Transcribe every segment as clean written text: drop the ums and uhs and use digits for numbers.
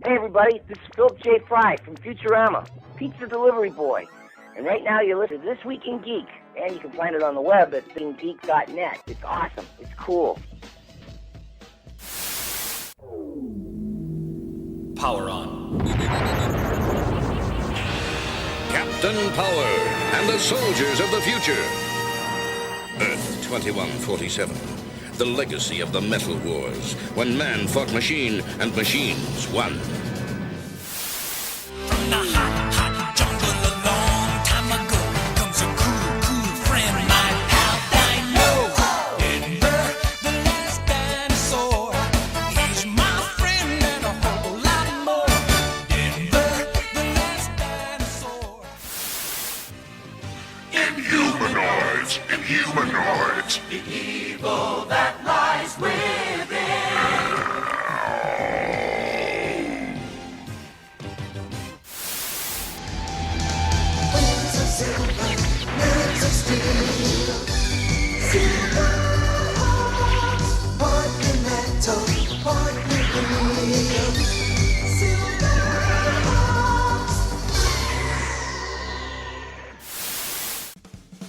Hey everybody, this is Philip J. Fry from Futurama, Pizza Delivery Boy. And right now you're listening to This Week in Geek. And you can find it on the web at THINGGeek.net. It's awesome. It's cool. Power on. Captain Power and the soldiers of the future. Earth 2147. The legacy of the Metal Wars, when man fought machine and machines won. From the hot, hot jungle a long time ago comes a cool, cool friend, my pal Dino. Denver, the last dinosaur. He's my friend and a whole lot more. Denver, the last dinosaur. Inhumanoids! Inhumanoids! The evil that lies within. Wings of silver, nerves of steel. Silver hearts, partly metal, partly real. Silver hearts.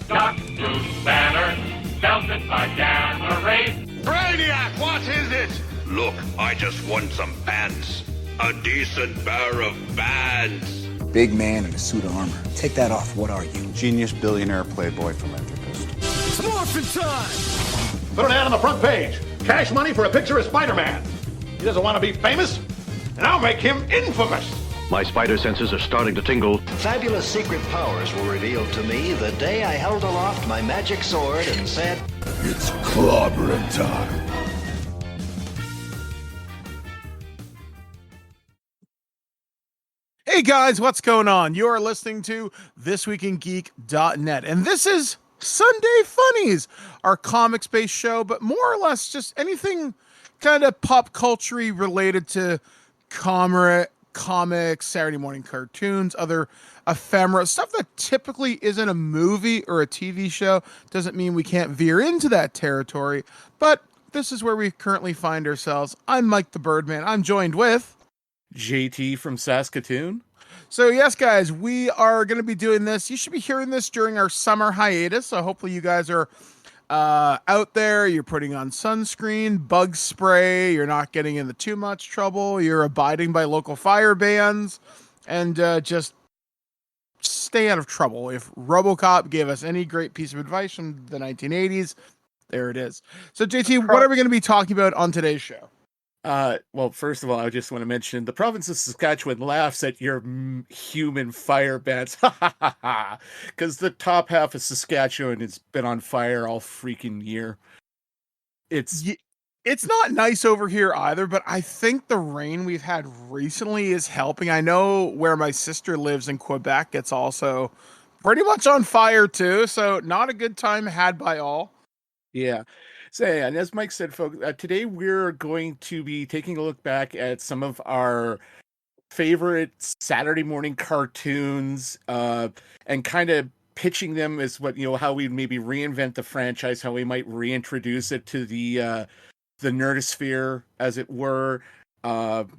Doctor's banner, belted by gamma rays. Brainiac, what is it? Look, I just want some pants. A decent pair of pants. Big man in a suit of armor. Take that off. What are you? Genius, billionaire, playboy, philanthropist. It's morphin' time! Put an ad on the front page. Cash money for a picture of Spider-Man. He doesn't want to be famous, and I'll make him infamous. My spider senses are starting to tingle. Fabulous secret powers were revealed to me the day I held aloft my magic sword and said, It's clobbering time. Hey guys, what's going on? You are listening to ThisWeekInGeek.net, and this is Sunday Funnies, our comics-based show, but more or less just anything kind of pop culture-y related to comics, Saturday morning cartoons, other ephemera, stuff that typically isn't a movie or a TV show. Doesn't mean we can't veer into that territory, but this is where we currently find ourselves. I'm Mike the Birdman. I'm joined with JT from Saskatoon. So yes, guys, we are going to be doing this. You should be hearing this during our summer hiatus. So hopefully you guys are out there. You're putting on sunscreen, bug spray. You're not getting into too much trouble. You're abiding by local fire bans, and just stay out of trouble. If RoboCop gave us any great piece of advice from the 1980s, there it is. So JT, what are we going to be talking about on today's show? Well, first of all, I just want to mention the province of Saskatchewan laughs at your human fire bans. Because the top half of Saskatchewan has been on fire all freaking year. It's not nice over here either, but I think the rain we've had recently is helping. I know where my sister lives in Quebec, it's also pretty much on fire too, so not a good time had by all. Yeah. So, and as Mike said, folks, today we're going to be taking a look back at some of our favorite Saturday morning cartoons, and kind of pitching them as how we maybe reinvent the franchise, how we might reintroduce it to the nerdosphere, as it were, and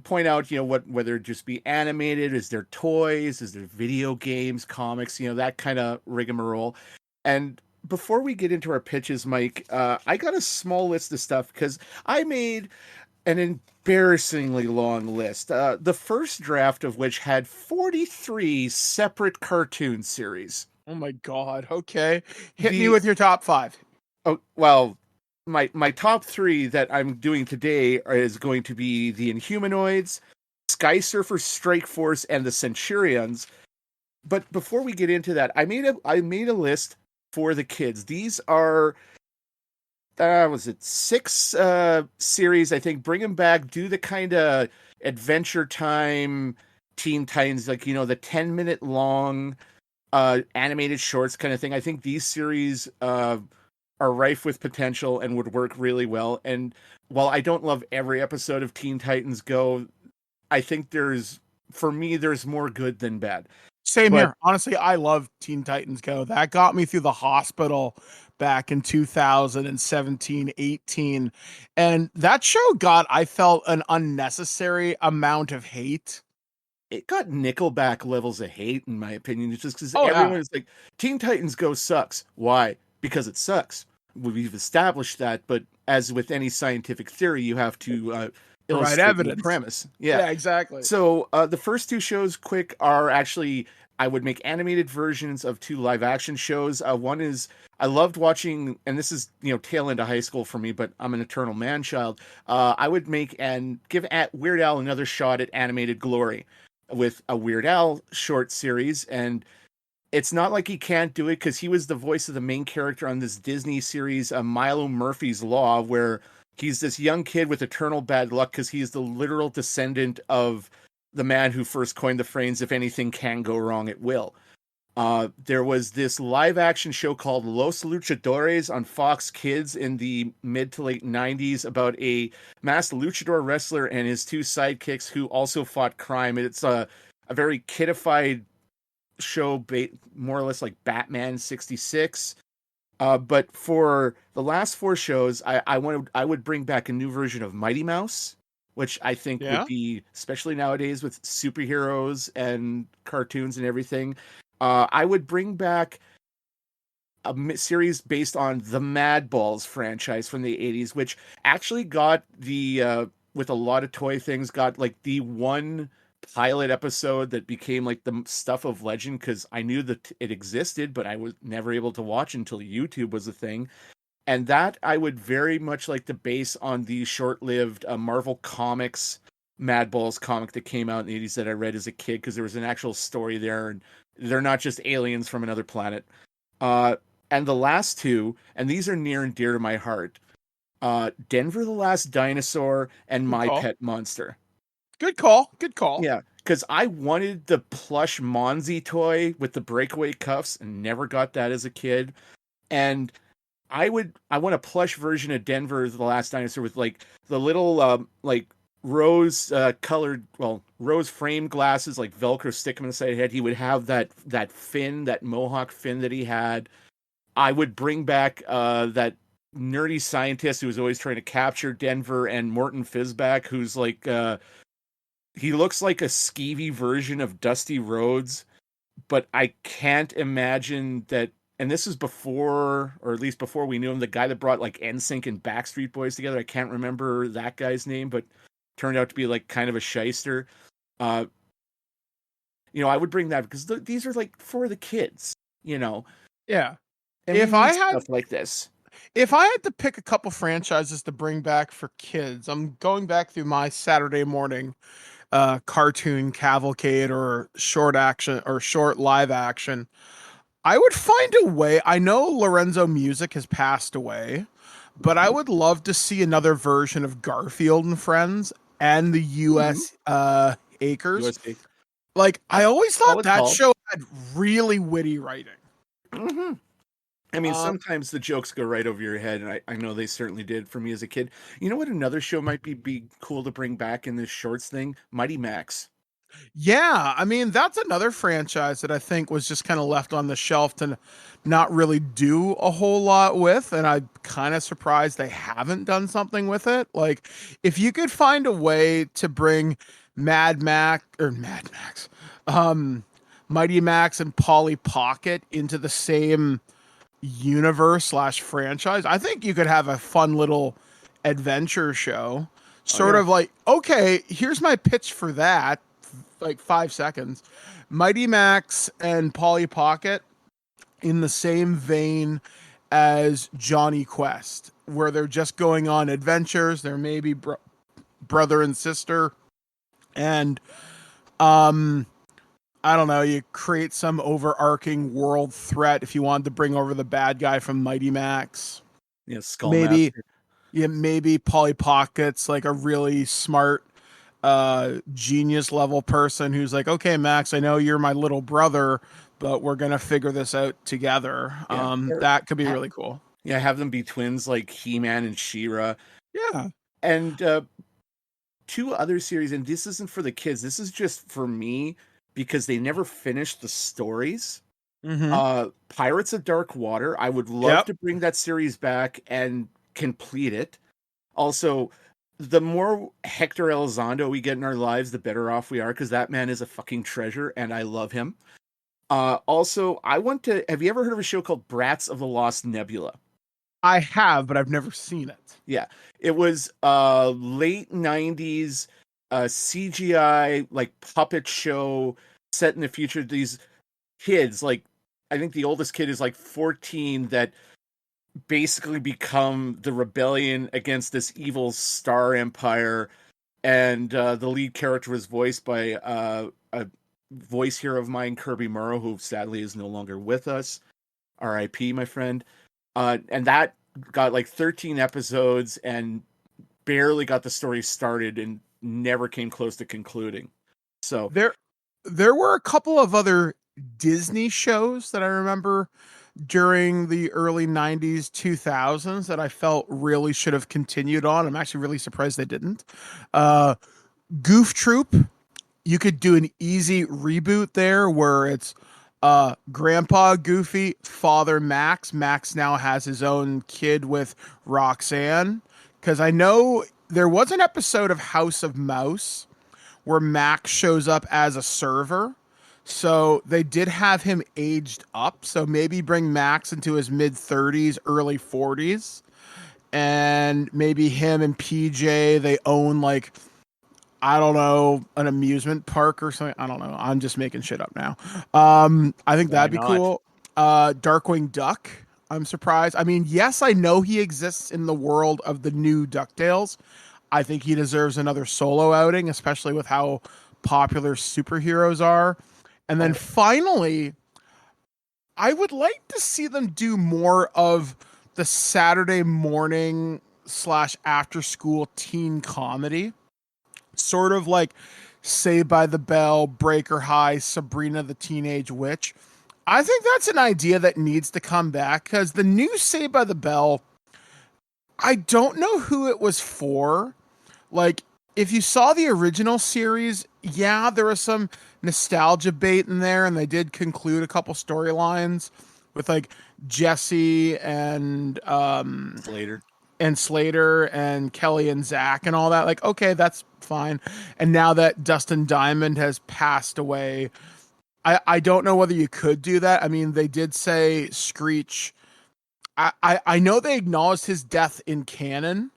point out, whether it just be animated, is there toys, is there video games, comics, that kind of rigmarole. And before we get into our pitches, Mike, I got a small list of stuff because I made an embarrassingly long list. The first draft of which had 43 separate cartoon series. Oh my God. Okay. Hit me with your top 5. Oh, well, my top 3 that I'm doing today is going to be the Inhumanoids, Sky Surfer Strike Force, and the Centurions. But before we get into that, I made a list for the kids. These are, 6 series, I think. Bring them back, do the kind of Adventure Time, Teen Titans, the 10-minute long animated shorts kind of thing. I think these series are rife with potential and would work really well. And while I don't love every episode of Teen Titans Go, I think there's more good than bad. Same But here. Honestly, I love Teen Titans Go. That got me through the hospital back in 2017, 18. And that show got, I felt, an unnecessary amount of hate. it got Nickelback levels of hate, in my opinion. It's just because Oh, everyone yeah. is like, Teen Titans Go sucks. Why? Because it sucks. We've established that, but as with any scientific theory, you have to Provide illustrate your evidence. premise. Yeah. Yeah, exactly. So the first two shows, quick, are actually I would make animated versions of two live action shows. One is I loved watching, and this is tail end of high school for me, but I'm an eternal man child. I would make and give Weird Al another shot at animated glory with a Weird Al short series, and it's not like he can't do it because he was the voice of the main character on this Disney series, Milo Murphy's Law, where he's this young kid with eternal bad luck because he's the literal descendant of the man who first coined the phrase, if anything can go wrong, it will. There was this live action show called Los Luchadores on Fox Kids in the mid to late 90s about a masked luchador wrestler and his two sidekicks who also fought crime. It's a very kidified show, more or less like Batman 66. But for the last four shows, I would bring back a new version of Mighty Mouse, which I think would be, especially nowadays with superheroes and cartoons and everything. I would bring back a series based on the Mad Balls franchise from the 80s, which actually got with a lot of toy things, got like the one pilot episode that became like the stuff of legend because I knew that it existed, but I was never able to watch until YouTube was a thing. And that I would very much like to base on the short-lived Marvel Comics Mad Balls comic that came out in the 80s that I read as a kid because there was an actual story there, and they're not just aliens from another planet. And the last two, and these are near and dear to my heart, Denver the Last Dinosaur and My Pet Monster. Good call. Good call. Yeah, because I wanted the plush Monzy toy with the breakaway cuffs and never got that as a kid. And I want a plush version of Denver the Last Dinosaur with like the little like rose colored, rose frame glasses, like Velcro stick him inside his head. He would have that fin, that mohawk fin that he had. I would bring back that nerdy scientist who was always trying to capture Denver, and Morton Fizback, who's like he looks like a skeevy version of Dusty Rhodes, but I can't imagine that. And this is before, or at least before we knew him, the guy that brought like NSYNC and Backstreet Boys together. I can't remember that guy's name, but turned out to be like kind of a shyster. I would bring that because these are like for the kids, Yeah. And if I had stuff like this, if I had to pick a couple franchises to bring back for kids, I'm going back through my Saturday morning cartoon cavalcade or short action or short live action. I would find a way. I know Lorenzo Music has passed away, but I would love to see another version of Garfield and Friends and the U.S. Acres. USA. Like, I always thought that call. show had really witty writing. Mm-hmm. I mean, sometimes the jokes go right over your head, and I know they certainly did for me as a kid. You know what another show might be cool to bring back in this shorts thing? Mighty Max. Yeah, I mean, that's another franchise that I think was just kind of left on the shelf to not really do a whole lot with, and I'm kind of surprised they haven't done something with it. Like, if you could find a way to bring Mad Max, Mighty Max and Polly Pocket into the same universe / franchise, I think you could have a fun little adventure show. Sort of like, okay, here's my pitch for that. Like 5 seconds. Mighty Max and Polly Pocket in the same vein as Johnny Quest, where they're just going on adventures. They're maybe brother and sister, and I don't know, you create some overarching world threat if you wanted to bring over the bad guy from Mighty Max. Yeah, Skull maybe Master. Yeah, maybe Polly Pocket's like a really smart genius level person who's like, okay, Max, I know you're my little brother, but we're gonna figure this out together. That could be really cool. Yeah, have them be twins like He-Man and She-Ra. Yeah. And two other series, and this isn't for the kids, this is just for me. because they never finished the stories. Mm-hmm. Pirates of Dark Water, I would love Yep. to bring that series back and complete it. Also, the more Hector Elizondo we get in our lives, the better off we are, because that man is a fucking treasure, and I love him. Also, have you ever heard of a show called Brats of the Lost Nebula? I have, but I've never seen it. Yeah, it was late 90s CGI like puppet show set in the future. These kids, like I think the oldest kid is like 14, that basically become the rebellion against this evil star empire, and the lead character was voiced by a voice hero of mine, Kirby Murrow, who sadly is no longer with us. R.I.P. my friend. And that got like 13 episodes and barely got the story started and never came close to concluding. So there were a couple of other Disney shows that I remember during the early 90s 2000s that I felt really should have continued on. I'm actually really surprised they didn't. Goof Troop, you could do an easy reboot there where it's Grandpa Goofy, Father Max. Max now has his own kid with Roxanne. Because I know there was an episode of House of Mouse where Max shows up as a server. So they did have him aged up. So maybe bring Max into his mid 30s, early 40s. And maybe him and PJ, they own like, I don't know, an amusement park or something. I don't know. I'm just making shit up now. I think Why that'd be not? cool. Darkwing Duck. I'm surprised. I mean, yes, I know he exists in the world of the new DuckTales. I think he deserves another solo outing, especially with how popular superheroes are. And then finally, I would like to see them do more of the Saturday morning / after school teen comedy. Sort of like Saved by the Bell, Breaker High, Sabrina the Teenage Witch. I think that's an idea that needs to come back because the new Saved by the Bell, I don't know who it was for. Like, if you saw the original series, yeah, there was some nostalgia bait in there, and they did conclude a couple storylines with like Jesse Slater and Kelly and Zach and all that. Like, okay, that's fine. And now that Dustin Diamond has passed away, I don't know whether you could do that. I mean, they did say Screech. I know they acknowledged his death in canon,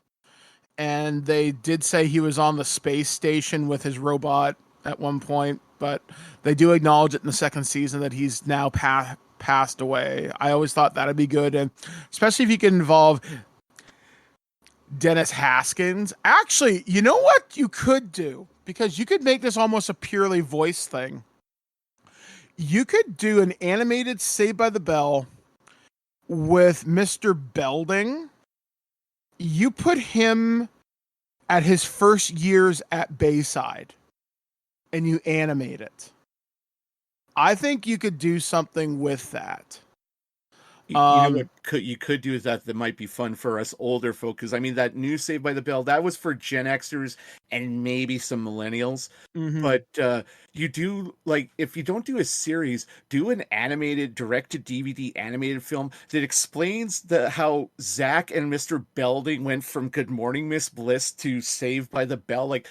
and they did say he was on the space station with his robot at one point, but they do acknowledge it in the second season that he's now passed away. I always thought that'd be good, and especially if you could involve Dennis Haskins. Actually, you know what you could do? Because you could make this almost a purely voice thing. You could do an animated Saved by the Bell with Mr. Belding. You put him at his first years at Bayside and you animate it. I think you could do something with that. You know what you could do is that might be fun for us older folk, because I mean that new Saved by the Bell, that was for Gen Xers and maybe some millennials. Mm-hmm. But you do, like, if you don't do a series, do an animated direct to DVD animated film that explains how Zach and Mr. Belding went from Good Morning Miss Bliss to Saved by the Bell. Like,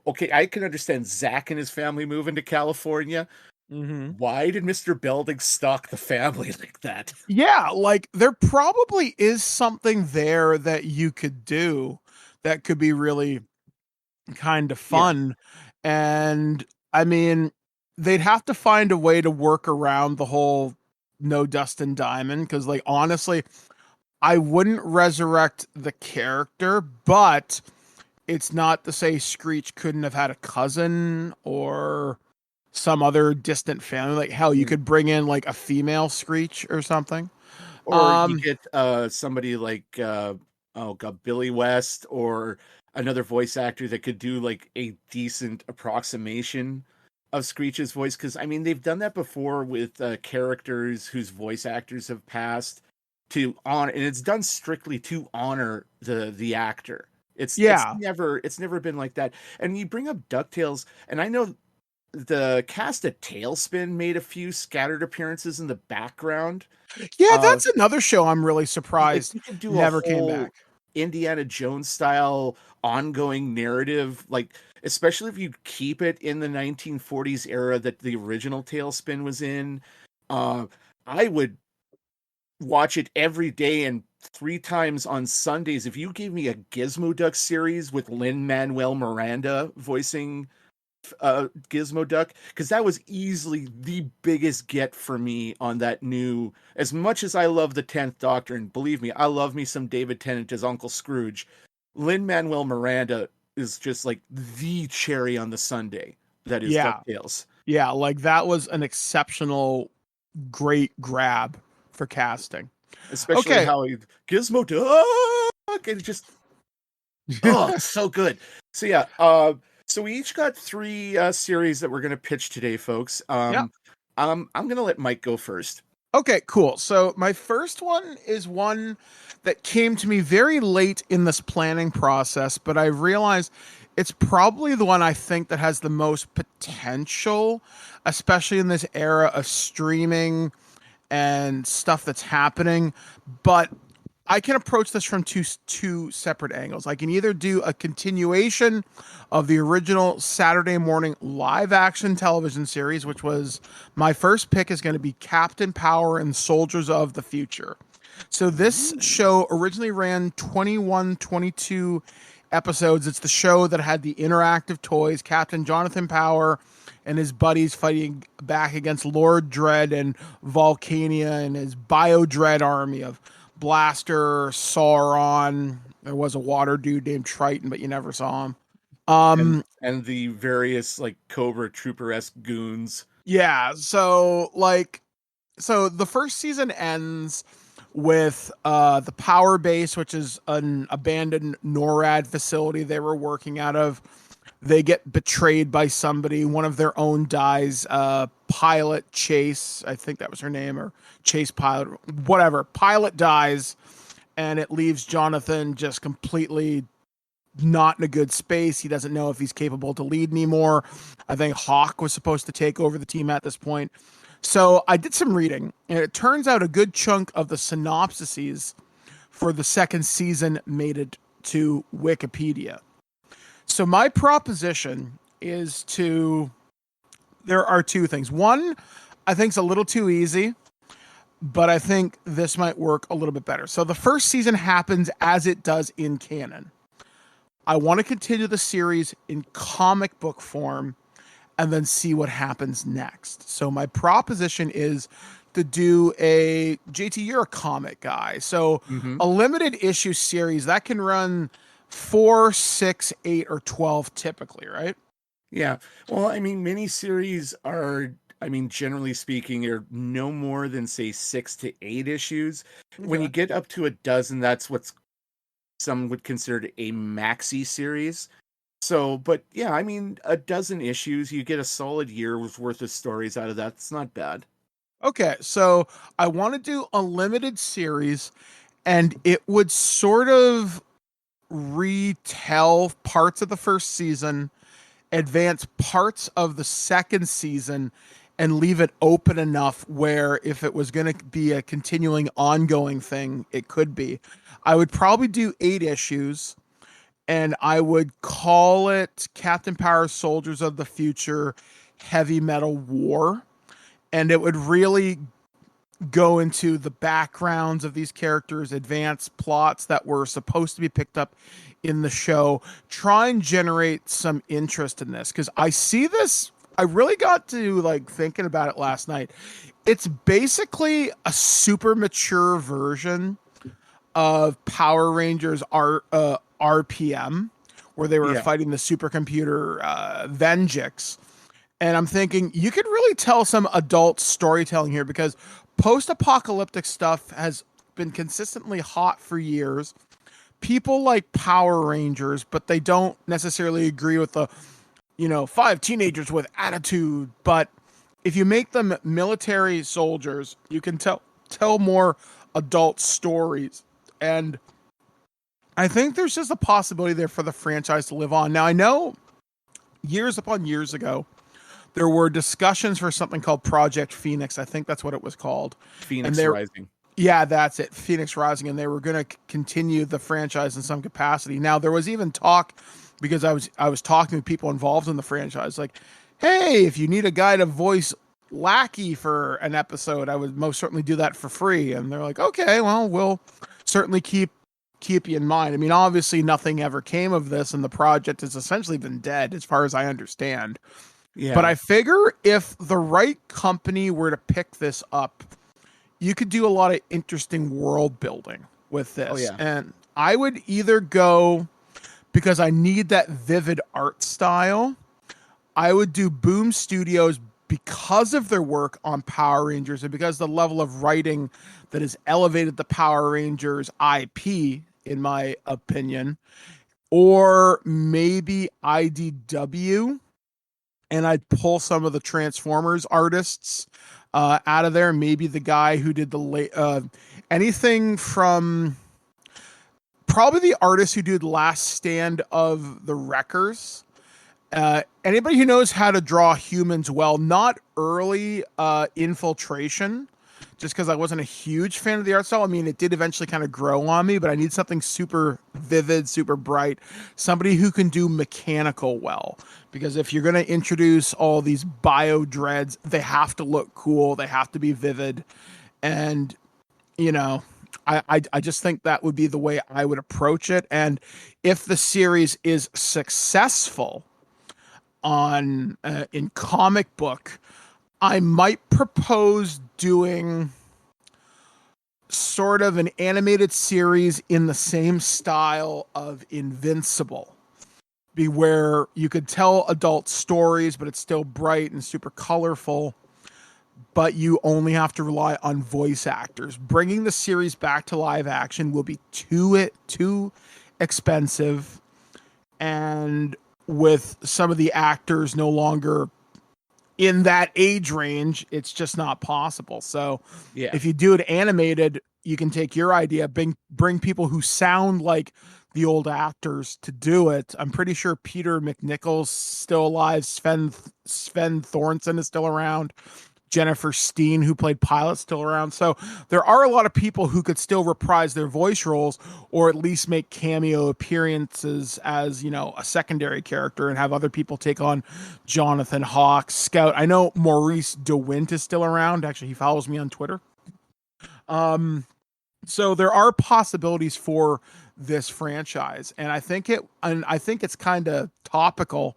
okay, I can understand Zach and his family moving to California. Mm-hmm. Why did Mr. Belding stalk the family like that? Yeah, like there probably is something there that you could do that could be really kind of fun. And I mean, they'd have to find a way to work around the whole no Dustin Diamond because, like, honestly, I wouldn't resurrect the character, but it's not to say Screech couldn't have had a cousin or some other distant family. Like, hell, you could bring in like a female Screech or something. Or you get somebody like Billy West, or another voice actor that could do like a decent approximation of Screech's voice, because I mean they've done that before with characters whose voice actors have passed, to honor, and it's done strictly to honor the actor. It's never been like that. And you bring up DuckTales, and I know the cast of Tailspin made a few scattered appearances in the background. Yeah, that's another show I'm really If surprised you could do never a came whole back. Indiana Jones style ongoing narrative, like especially if you keep it in the 1940s era that the original Tailspin was in, I would watch it every day and 3 times on Sundays. If you gave me a Gizmo Duck series with Lin-Manuel Miranda voicing Gizmo Duck, because that was easily the biggest get for me on that new. As much as I love the 10th Doctor, and believe me, I love me some David Tennant as Uncle Scrooge, Lin-Manuel Miranda is just like the cherry on the sundae that is Yeah. DuckTales. Yeah, like that was an exceptional, great grab for casting. Especially Okay. how he Gizmo Duck, and just oh, so good. So yeah, so we each got 3 series that we're gonna pitch today, folks. I'm gonna let Mike go first. Okay, cool. So my first one is one that came to me very late in this planning process, but I realized it's probably the one I think that has the most potential, especially in this era of streaming and stuff that's happening. But I can approach this from two separate angles. I can either do a continuation of the original Saturday morning live action television series, which was my first pick, is going to be Captain Power and Soldiers of the Future. So this show originally ran 22 episodes. It's the show that had the interactive toys, Captain Jonathan Power and his buddies fighting back against Lord Dread and Volcania and his Bio Dread army of Blaster, Sauron. There was a water dude named Triton, but you never saw him. And the various like Cobra Trooper-esque goons. Yeah, so the first season ends with the power base, which is an abandoned NORAD facility they were working out of. They get betrayed by somebody. One of their own dies. Pilot Chase, I think that was her name, or Chase Pilot, whatever. Pilot dies, and it leaves Jonathan just completely not in a good space. He doesn't know if he's capable to lead anymore. I think Hawk was supposed to take over the team at this point. So I did some reading, and it turns out a good chunk of the synopsises for the second season made it to Wikipedia. So my proposition is there are 2 things. One, I think is a little too easy, but I think this might work a little bit better. So the first season happens as it does in canon. I want to continue the series in comic book form and then see what happens next. So my proposition is to do JT, you're a comic guy. So a limited issue series that can run 4, 6, 8, or 12 typically, right? Yeah. Well, I mean, miniseries are, I mean, generally speaking, are no more than say 6 to 8 issues. Okay. When you get up to a dozen, that's what some would consider a maxi series. So, but yeah, I mean, a dozen issues, you get a solid year's worth of stories out of that. It's not bad. Okay, so I want to do a limited series, and it would sort of retell parts of the first season, advance parts of the second season, and leave it open enough where if it was going to be a continuing ongoing thing, it could be. I would probably do 8 issues, and I would call it Captain Power Soldiers of the Future Heavy Metal War. And it would really go into the backgrounds of these characters, advance plots that were supposed to be picked up in the show, try and generate some interest in this. Because I see this, I really got to like thinking about it last night. It's basically a super mature version of Power Rangers RPM, where they were fighting the supercomputer Venjix. And I'm thinking you could really tell some adult storytelling here because post-apocalyptic stuff has been consistently hot for years. People like Power Rangers, but they don't necessarily agree with the, 5 teenagers with attitude. But if you make them military soldiers, you can tell more adult stories. And I think there's just a possibility there for the franchise to live on. Now, I know years upon years ago, there were discussions for something called Project Phoenix. I think that's what it was called. Phoenix Rising. Yeah, that's it. Phoenix Rising, and they were going to continue the franchise in some capacity. Now, there was even talk, because I was talking to people involved in the franchise, like, hey, if you need a guy to voice Lackey for an episode, I would most certainly do that for free. And they're like, okay, well, we'll certainly keep you in mind. I mean, obviously, nothing ever came of this, and the project has essentially been dead, as far as I understand. Yeah. But I figure if the right company were to pick this up, you could do a lot of interesting world building with this. Oh, yeah. And I would either go, because I need that vivid art style, I would do Boom Studios because of their work on Power Rangers and because the level of writing that has elevated the Power Rangers IP, in my opinion, or maybe IDW, and I'd pull some of the Transformers artists out of there. Maybe the guy who did anything from probably the artist who did Last Stand of the Wreckers. Anybody who knows how to draw humans well, not early Infiltration, just because I wasn't a huge fan of the art style. I mean, it did eventually kind of grow on me, but I need something super vivid, super bright, somebody who can do mechanical well. Because if you're going to introduce all these bio dreads, they have to look cool, they have to be vivid, and you know, I just think that would be the way I would approach it. And if the series is successful on in comic book, I might propose doing sort of an animated series in the same style of Invincible, be where you could tell adult stories, but it's still bright and super colorful, but you only have to rely on voice actors. Bringing the series back to live action will be too expensive, and with some of the actors no longer in that age range, it's just not possible. So Yeah. if you do it animated, you can take your idea, bring people who sound like the old actors to do it. I'm pretty sure Peter McNichol's still alive. Sven Thornton is still around. Jennifer Steen, who played Pilot, still around. So there are a lot of people who could still reprise their voice roles, or at least make cameo appearances as, you know, a secondary character, and have other people take on Jonathan Hawk, Scout. I know Maurice DeWint is still around. Actually, he follows me on Twitter. So there are possibilities for this franchise, and I think it's kind of topical.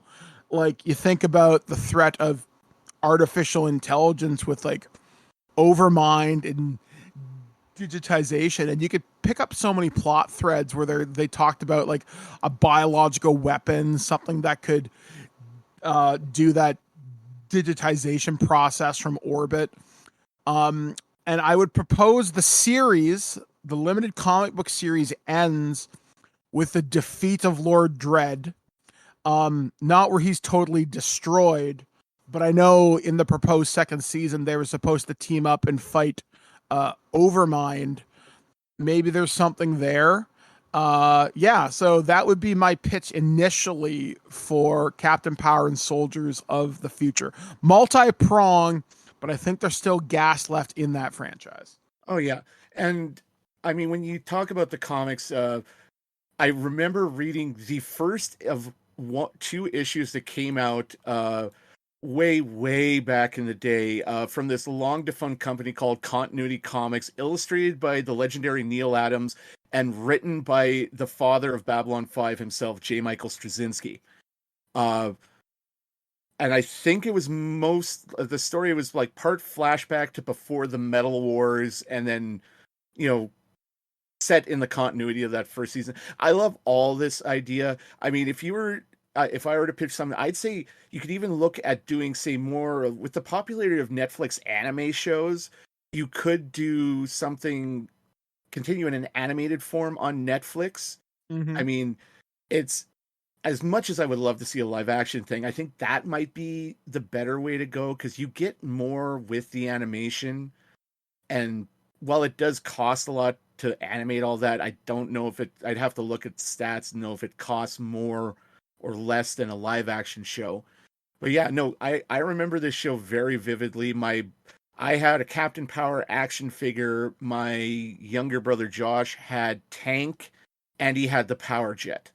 Like, you think about the threat of artificial intelligence with like Overmind and digitization, and you could pick up so many plot threads where they talked about like a biological weapon, something that could do that digitization process from orbit. And I would propose the limited comic book series ends with the defeat of Lord Dread. Not where he's totally destroyed, but I know in the proposed second season, they were supposed to team up and fight Overmind. Maybe there's something there. So that would be my pitch initially for Captain Power and Soldiers of the Future. Multi-prong, but I think there's still gas left in that franchise. Oh, yeah. And I mean, when you talk about the comics, I remember reading the first of two issues that came out way back in the day from this long defunct company called Continuity Comics, illustrated by the legendary Neil Adams and written by the father of Babylon 5 himself, J. Michael Straczynski. And I think it was the story was like part flashback to before the Metal Wars, and then, you know, set in the continuity of that first season. I love all this idea. I mean, if I were to pitch something, I'd say you could even look at doing, say, more with the popularity of Netflix anime shows. You could do something, continue in an animated form on Netflix. Mm-hmm. I mean, it's, as much as I would love to see a live action thing, I think that might be the better way to go, because you get more with the animation. And while it does cost a lot to animate all that, I don't know if I'd have to look at stats and know if it costs more or less than a live action show. But yeah, no, I remember this show very vividly. I had a Captain Power action figure. My younger brother Josh had Tank, and he had the Power Jet,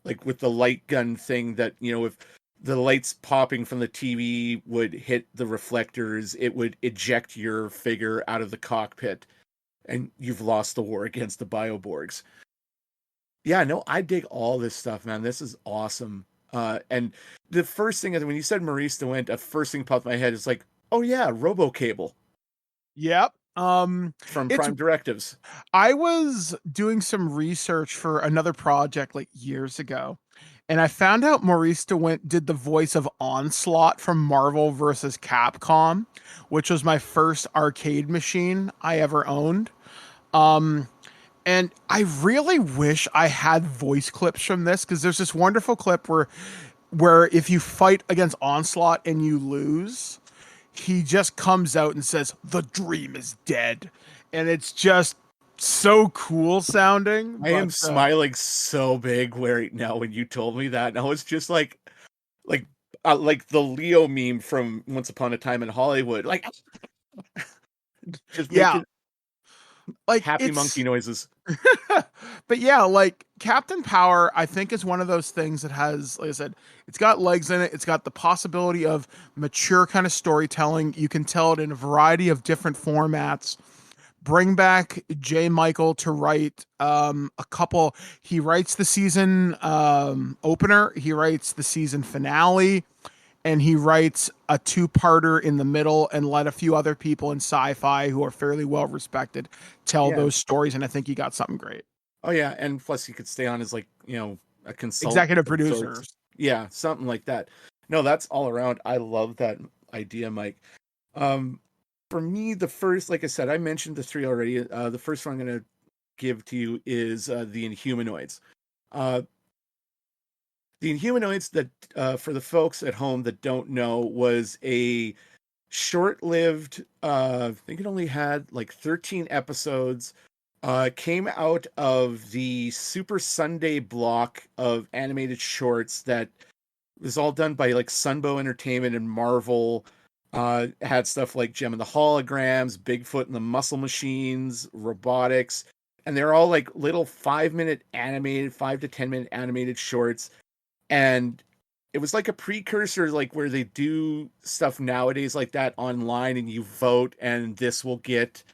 like with the light gun thing that, if the lights popping from the TV would hit the reflectors, it would eject your figure out of the cockpit, and you've lost the war against the Bioborgs. Yeah, no, I dig all this stuff, man. This is awesome. And the first thing when you said Maurice DeWint, the first thing popped in my head is like, oh yeah, RoboCable Yep. from It's Prime Directives. I was doing some research for another project like years ago, and I found out Maurice DeWint did the voice of Onslaught from Marvel vs. Capcom, which was my first arcade machine I ever owned. And I really wish I had voice clips from this, because there's this wonderful clip where if you fight against Onslaught and you lose, he just comes out and says, "The dream is dead." And it's just so cool sounding. I am smiling so big right now when you told me that. And I was just like the Leo meme from Once Upon a Time in Hollywood. Like, just making like happy monkey noises. But yeah, like Captain Power, I think is one of those things that has, like I said, it's got legs in it. It's got the possibility of mature kind of storytelling. You can tell it in a variety of different formats. Bring back J. Michael to write a couple. He writes the season opener. He writes the season finale. And he writes a two-parter in the middle, and let a few other people in sci-fi who are fairly well respected tell those stories. And I think he got something great. Oh yeah, and plus he could stay on as, like, a consultant, executive producer. Yeah, something like that. No, that's all around. I love that idea, Mike. For me, the first, like I said, I mentioned the three already. The first one I'm going to give to you is the Inhumanoids. The Inhumanoids, that for the folks at home that don't know, was a short-lived, I think it only had like 13 episodes, came out of the Super Sunday block of animated shorts that was all done by like Sunbow Entertainment and Marvel. Had stuff like Gem and the Holograms, Bigfoot and the Muscle Machines, Robotics, and they're all like little 5 to 10 minute animated shorts. And it was like a precursor, like where they do stuff nowadays like that online and you vote, and this will get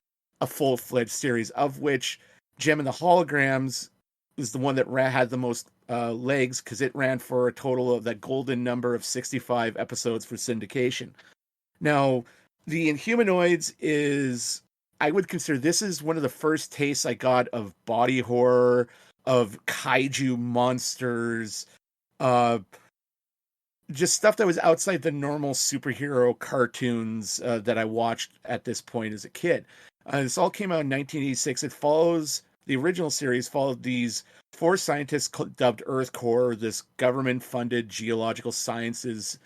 a full-fledged series, of which Gem and the Holograms is the one that had the most legs, because it ran for a total of that golden number of 65 episodes for syndication. Now, the Inhumanoids is, I would consider this is one of the first tastes I got of body horror, of kaiju monsters, just stuff that was outside the normal superhero cartoons that I watched at this point as a kid. This all came out in 1986. The original series followed these four scientists dubbed Earth Corps, this government-funded geological sciences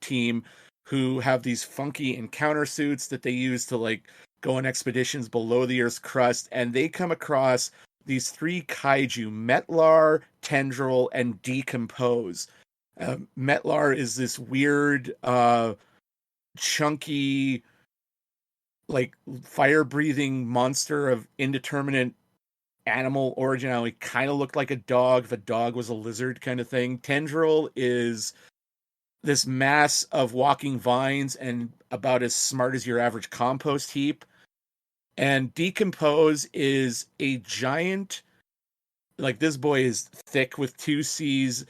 team, who have these funky encounter suits that they use to like go on expeditions below the Earth's crust, and they come across these three kaiju: Metlar, Tendril, and Decompose. Metlar is this weird, chunky, like fire-breathing monster of indeterminate animal origin. It kind of looked like a dog if a dog was a lizard, kind of thing. Tendril is this mass of walking vines and about as smart as your average compost heap. And Decompose is a giant, like, this boy is thick with two C's,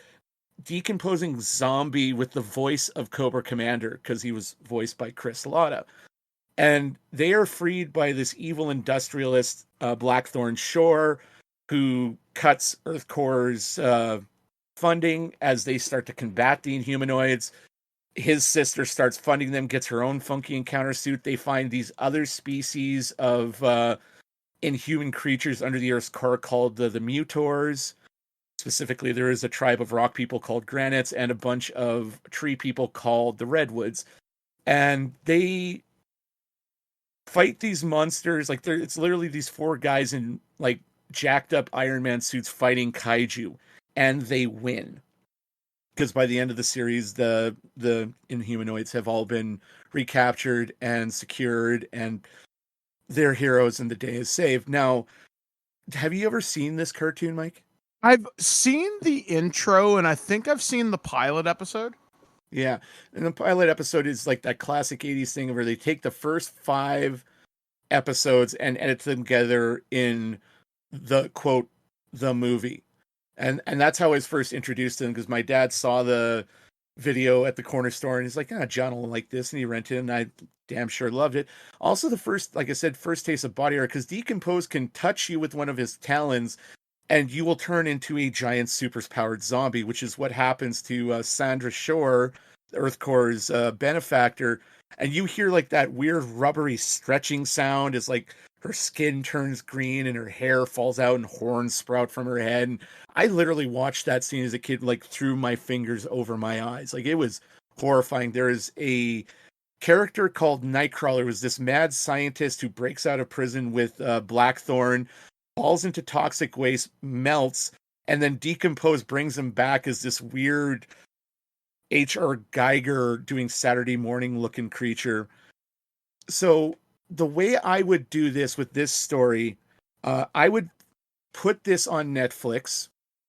decomposing zombie with the voice of Cobra Commander, because he was voiced by Chris Latta. And they are freed by this evil industrialist, Blackthorn Shore, who cuts Earth Corps' funding as they start to combat the Inhumanoids. His sister starts funding them, gets her own funky encounter suit. They find these other species of inhuman creatures under the Earth's core called the Mutors. Specifically, there is a tribe of rock people called Granites and a bunch of tree people called the Redwoods. And they fight these monsters. Like, it's literally these four guys in like jacked up Iron Man suits fighting kaiju, and they win. because by the end of the series, the Inhumanoids have all been recaptured and secured, and they're heroes, and the day is saved. Now, have you ever seen this cartoon, Mike? I've seen the intro, and I think I've seen the pilot episode. Yeah, and the pilot episode is like that classic 80s thing where they take the first 5 episodes and edit them together in the quote the movie. And that's how I was first introduced to them, because my dad saw the video at the corner store and he's like, John will like this, and he rented it, and I damn sure loved it. Also, the first, like I said, first taste of body art, because Decompose can touch you with one of his talons and you will turn into a giant super-powered zombie, which is what happens to Sandra Shore, Earth Core's benefactor. And you hear like that weird rubbery stretching sound as like her skin turns green and her hair falls out and horns sprout from her head. And I literally watched that scene as a kid, like through my fingers over my eyes. Like, it was horrifying. There is a character called Nightcrawler, who's this mad scientist who breaks out of prison with Blackthorn, falls into toxic waste, melts, and then Decompose brings him back as this weird H.R. Geiger doing Saturday morning looking creature. So the way I would do this with this story, I would put this on Netflix,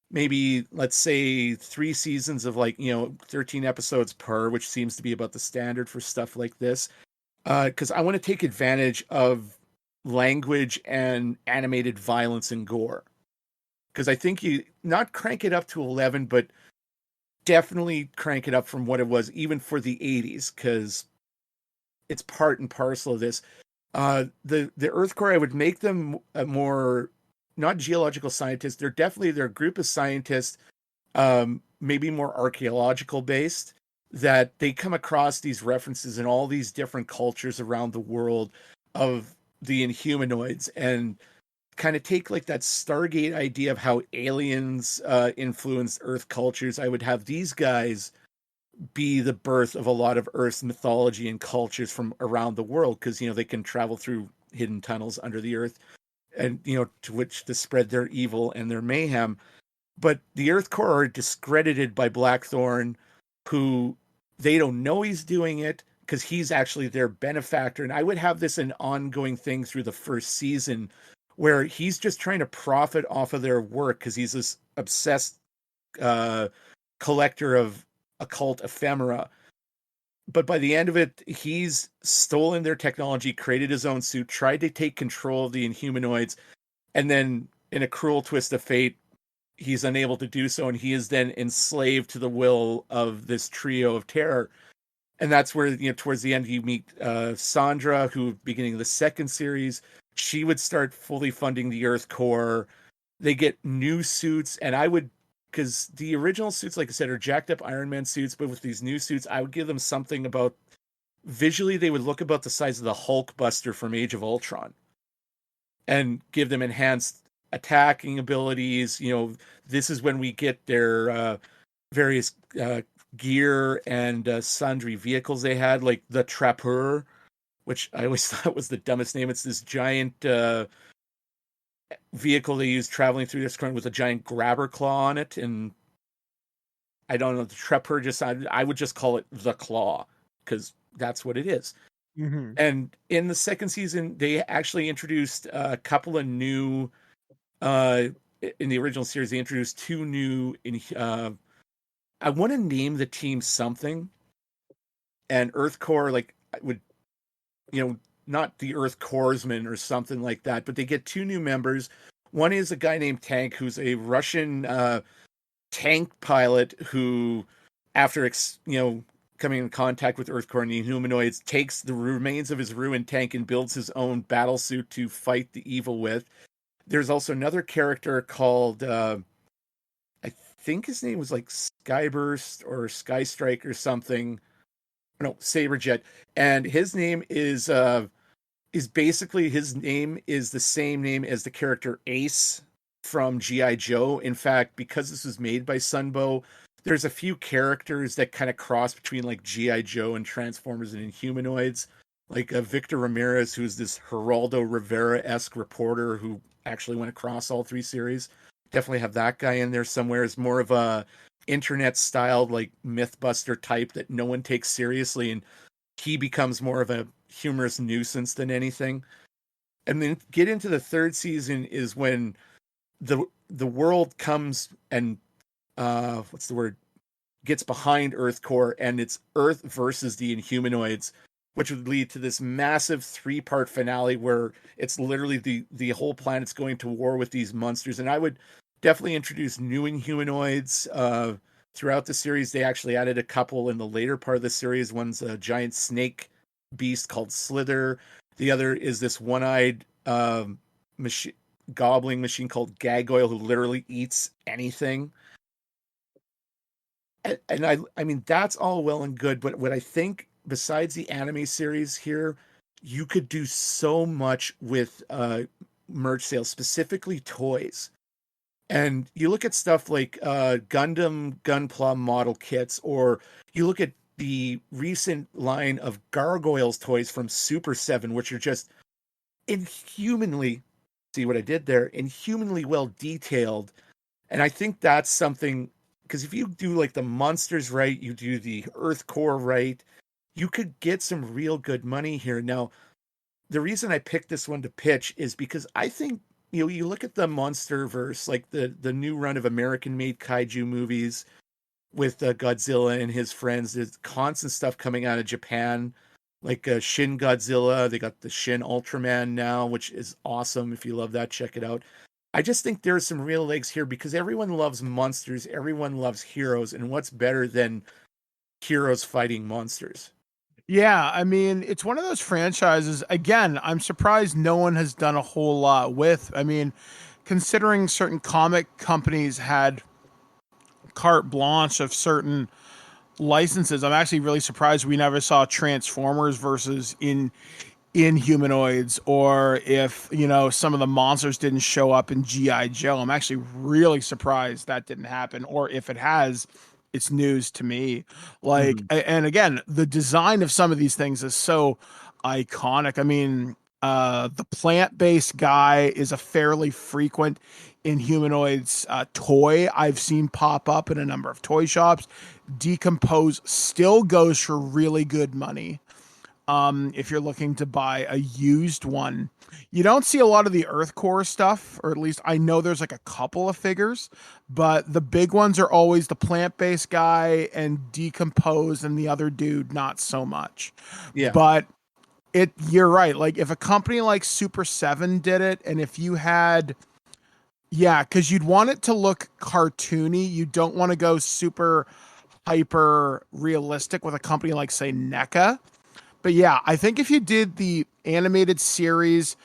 maybe let's say 3 seasons of 13 episodes per, which seems to be about the standard for stuff like this. Because I want to take advantage of language and animated violence and gore. Because I think you not crank it up to 11, but definitely crank it up from what it was even for the 80s, because it's part and parcel of this. The Earth Core, I would make them more, not geological scientists. They're a group of scientists, maybe more archaeological based, that they come across these references in all these different cultures around the world of the Inhumanoids, and kind of take like that Stargate idea of how aliens influenced Earth cultures. I would have these guys be the birth of a lot of Earth's mythology and cultures from around the world, because they can travel through hidden tunnels under the earth, and to which to spread their evil and their mayhem. But the Earth Core are discredited by Blackthorn, who they don't know he's doing it, because he's actually their benefactor. And I would have this an ongoing thing through the first season, where he's just trying to profit off of their work, because he's this obsessed collector of occult ephemera. But by the end of it, he's stolen their technology, created his own suit, tried to take control of the Inhumanoids, and then in a cruel twist of fate, he's unable to do so, and he is then enslaved to the will of this trio of terror. And that's where, towards the end, you meet Sandra, who, beginning of the second series, she would start fully funding the Earth Core. They get new suits, and I would, because the original suits, like I said, are jacked up Iron Man suits, but with these new suits, I would give them something about, visually, they would look about the size of the Hulkbuster from Age of Ultron, and give them enhanced attacking abilities. This is when we get their various gear and sundry vehicles they had, like the Trapper, which I always thought was the dumbest name. It's this giant vehicle they use traveling through this current with a giant grabber claw on it. And I don't know, the Trapper I would just call it the Claw, because that's what it is. Mm-hmm. And in the second season, they actually introduced a couple of new, in the original series, they introduced 2 new, I want to name the team something, and Earth Core, would, not the Earth Corpsman or something like that, but they get 2 new members. One is a guy named Tank, who's a Russian tank pilot who, after coming in contact with Earth Core and the Humanoids, takes the remains of his ruined tank and builds his own battle suit to fight the evil with. There's also another character called, I think his name was like Skyburst or Skystrike or something. No, Saberjet. And his name is basically, his name is the same name as the character Ace from G.I. Joe. In fact, because this was made by Sunbow, there's a few characters that kind of cross between like G.I. Joe and Transformers and Inhumanoids. Like Victor Ramirez, who's this Geraldo Rivera-esque reporter who actually went across all 3 series. Definitely have that guy in there somewhere as more of a internet style, like Mythbuster type that no one takes seriously, and he becomes more of a humorous nuisance than anything. And then get into the third season is when the world comes and what's the word, gets behind Earth core, and it's Earth versus the Inhumanoids, which would lead to this massive 3-part finale where it's literally the whole planet's going to war with these monsters. And I would definitely introduce new Inhumanoids throughout the series. They actually added a couple in the later part of the series. One's a giant snake beast called Slither. The other is this one-eyed gobbling machine called Gargoyle who literally eats anything. And I mean, that's all well and good, but what I think, besides the anime series here, you could do so much with merch sales, specifically toys. And you look at stuff like Gundam Gunpla model kits, or you look at the recent line of Gargoyles toys from Super 7, which are just inhumanly, see what I did there, inhumanly well detailed. And I think that's something, because if you do like the monsters right, you do the Earth core right, you could get some real good money here. Now, the reason I picked this one to pitch is because I think, you look at the Monsterverse, like the new run of American-made kaiju movies with Godzilla and his friends. There's constant stuff coming out of Japan, like Shin Godzilla. They got the Shin Ultraman now, which is awesome. If you love that, check it out. I just think there's some real legs here because everyone loves monsters. Everyone loves heroes. And what's better than heroes fighting monsters? Yeah, I mean, it's one of those franchises. Again, I'm surprised no one has done a whole lot with. I mean, considering certain comic companies had carte blanche of certain licenses, I'm actually really surprised we never saw Transformers versus Inhumanoids, or if some of the monsters didn't show up in GI Joe. I'm actually really surprised that didn't happen, or if it has, it's news to me. Like, and again, the design of some of these things is so iconic. I mean, the plant-based guy is a fairly frequent Inhumanoids toy I've seen pop up in a number of toy shops. Decompose still goes for really good money. If you're looking to buy a used one, you don't see a lot of the Earth core stuff, or at least I know there's like a couple of figures, but the big ones are always the plant-based guy and Decompose, and the other dude not so much. Yeah. But you're right. Like if a company like Super 7 did it, and if you had, because you'd want it to look cartoony. You don't want to go super hyper realistic with a company like, say, NECA. But yeah, I think if you did the animated series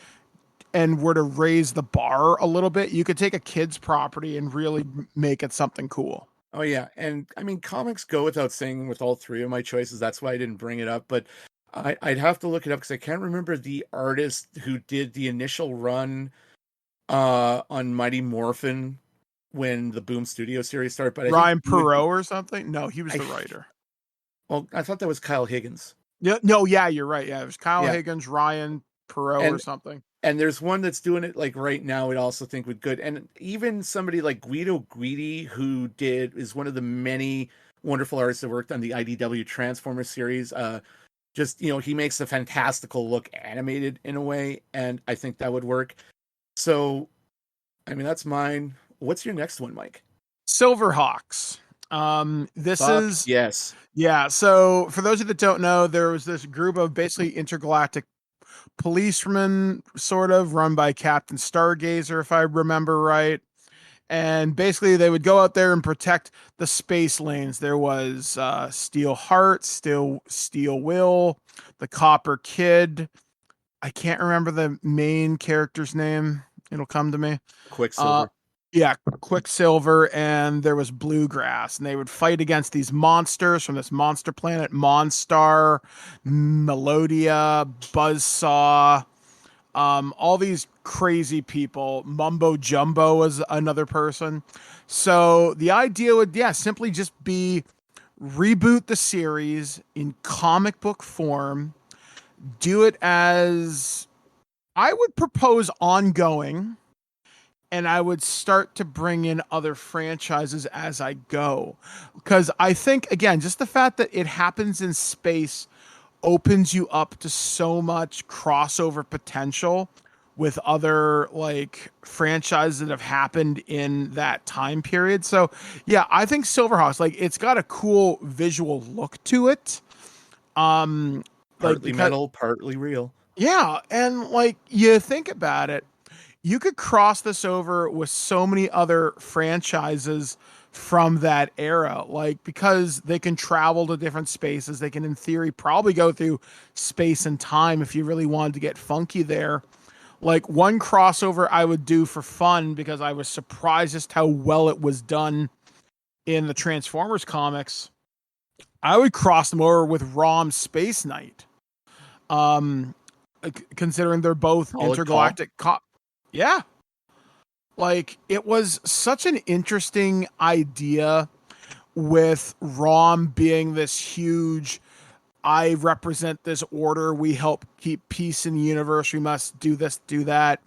and were to raise the bar a little bit, you could take a kid's property and really make it something cool. Oh yeah, and I mean, comics go without saying with all three of my choices. That's why I didn't bring it up, but I'd have to look it up because I can't remember the artist who did the initial run on Mighty Morphin when the Boom Studio series started. But Ryan Perot or something? No, he was the writer. Well, I thought that was Kyle Higgins. Yeah, no, yeah, you're right. Yeah, it was Kyle Higgins, Ryan Perot or something. And there's one that's doing it like right now. I'd also think would good. And even somebody like Guido Guidi, who is one of the many wonderful artists that worked on the IDW Transformers series. He makes a fantastical look animated in a way, and I think that would work. So, I mean, that's mine. What's your next one, Mike? Silverhawks. Yes. Yeah. So for those of you that don't know, there was this group of basically intergalactic policemen, sort of run by Captain Stargazer, if I remember right. And basically they would go out there and protect the space lanes. There was Steel Heart, Steel Will, the Copper Kid. I can't remember the main character's name. It'll come to me. Quicksilver. Quicksilver, and there was Bluegrass, and they would fight against these monsters from this monster planet: Monstar, Melodia, Buzzsaw, all these crazy people. Mumbo Jumbo was another person. So the idea would, simply just be reboot the series in comic book form, do it as, I would propose ongoing, and I would start to bring in other franchises as I go. Because I think, again, just the fact that it happens in space opens you up to so much crossover potential with other like franchises that have happened in that time period. So yeah, I think Silverhawks, like, it's got a cool visual look to it. Partly metal, partly real. Yeah, and like you think about it, you could cross this over with so many other franchises from that era, like, because they can travel to different spaces. They can, in theory, probably go through space and time if you really wanted to get funky there. Like, one crossover I would do for fun, because I was surprised just how well it was done in the Transformers comics, I would cross them over with ROM Space Knight. Considering they're both intergalactic yeah. Like, it was such an interesting idea, with ROM being this huge, I represent this order, we help keep peace in the universe, we must do this, do that.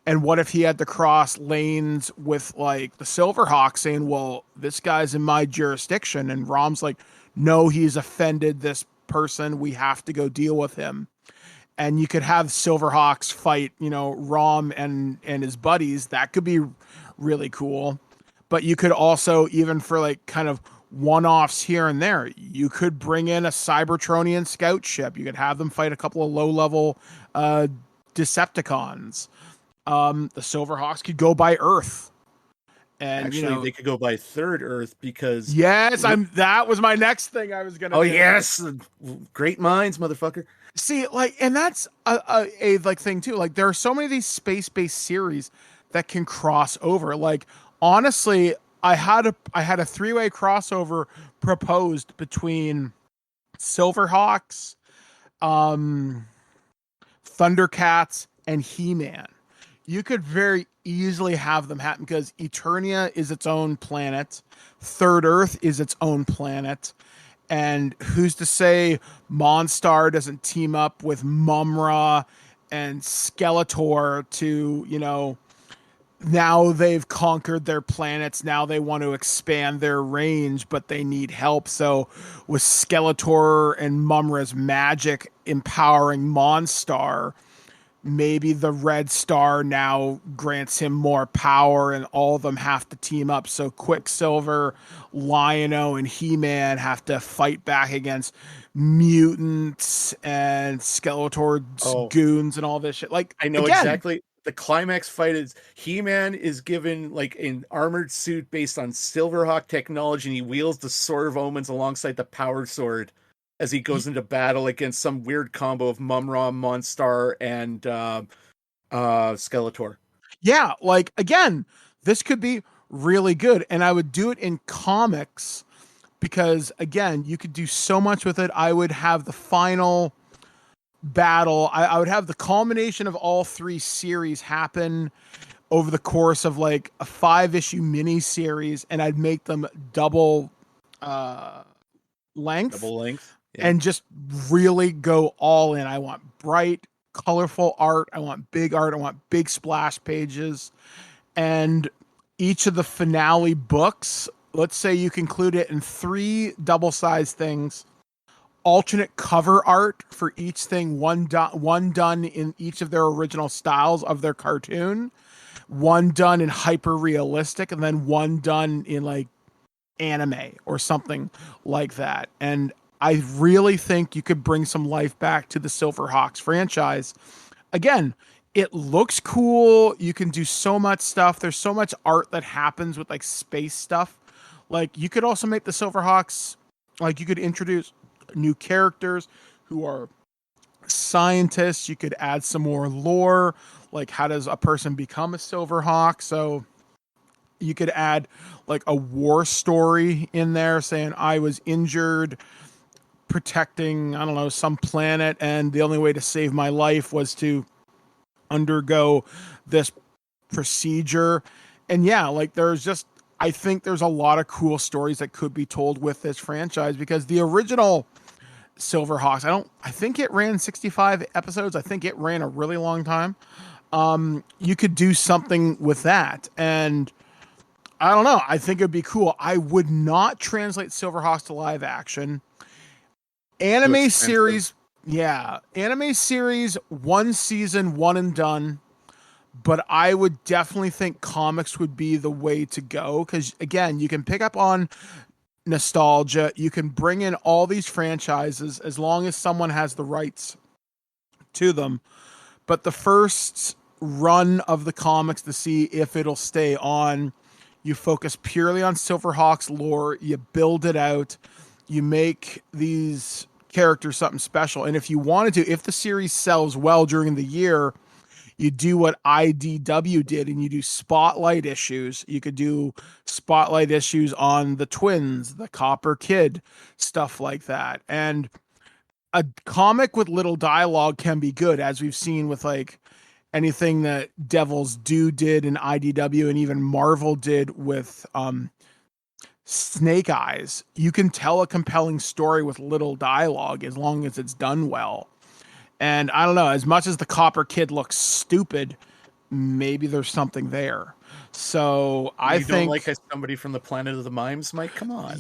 And what if he had to cross lanes with like the Silverhawk, saying, well, this guy's in my jurisdiction, and ROM's like, no, he's offended this person, we have to go deal with him. And you could have Silverhawks fight, ROM and his buddies. That could be really cool. But you could also, even for like kind of one-offs here and there, you could bring in a Cybertronian scout ship. You could have them fight a couple of low-level Decepticons. The Silverhawks could go by Earth. And actually, they could go by Third Earth, because that was my next thing I was gonna do. Yes, great minds, motherfucker. See, like, and that's a like thing too. Like, there are so many of these space-based series that can cross over. Like, honestly, I had a three-way crossover proposed between Silverhawks, Thundercats, and He-Man. You could very easily have them happen, because Eternia is its own planet, Third Earth is its own planet, and who's to say Monstar doesn't team up with Mumra and Skeletor to, now they've conquered their planets, now they want to expand their range, but they need help. So with Skeletor and Mumra's magic empowering Monstar, maybe the Red Star now grants him more power, and all of them have to team up. So Quicksilver, Lion-O, and He-Man have to fight back against mutants and Skeletor's goons and all this shit. Like, I know exactly. The climax fight is He-Man is given like an armored suit based on Silverhawk technology, and he wields the Sword of Omens alongside the Power Sword as he goes into battle against some weird combo of Mumra, Monstar, and Skeletor. Yeah, like, again, this could be really good, and I would do it in comics, because, again, you could do so much with it. I would have the final battle. I would have the culmination of all three series happen over the course of like a 5-issue mini series, and I'd make them double length. Yeah. And just really go all in. I want bright, colorful art. I want big art. I want big splash pages. And each of the finale books, let's say you conclude it in 3 double-sized things, alternate cover art for each thing, one done in each of their original styles of their cartoon, one done in hyper realistic, and then one done in like anime or something like that. And I really think you could bring some life back to the Silverhawks franchise. Again, it looks cool. You can do so much stuff. There's so much art that happens with like space stuff. Like, you could also make the Silverhawks, like, you could introduce new characters who are scientists. You could add some more lore, like how does a person become a Silverhawk. So you could add like a war story in there, saying I was injured protecting, I don't know, some planet, and the only way to save my life was to undergo this procedure. And yeah, like, I think there's a lot of cool stories that could be told with this franchise, because the original Silverhawks, I think it ran 65 episodes. I think it ran a really long time. you could do something with that. And I don't know. I think it'd be cool. I would not translate Silverhawks to live action. Anime series, yeah. Anime series, one season, one and done. But I would definitely think comics would be the way to go. Because, again, you can pick up on nostalgia. You can bring in all these franchises as long as someone has the rights to them. But the first run of the comics to see if it'll stay on, you focus purely on Silverhawks lore, you build it out, you make these characters something special. And if you wanted to, if the series sells well during the year, you do what IDW did and you do spotlight issues. You could do spotlight issues on the twins, the Copper Kid, stuff like that. And a comic with little dialogue can be good, as we've seen with like anything that Devil's Due did in IDW and even Marvel did with Snake Eyes. You can tell a compelling story with little dialogue as long as it's done well. And I don't know, as much as the Copper Kid looks stupid, maybe there's something there. So I think don't like somebody from the Planet of the Mimes, Mike. Come on.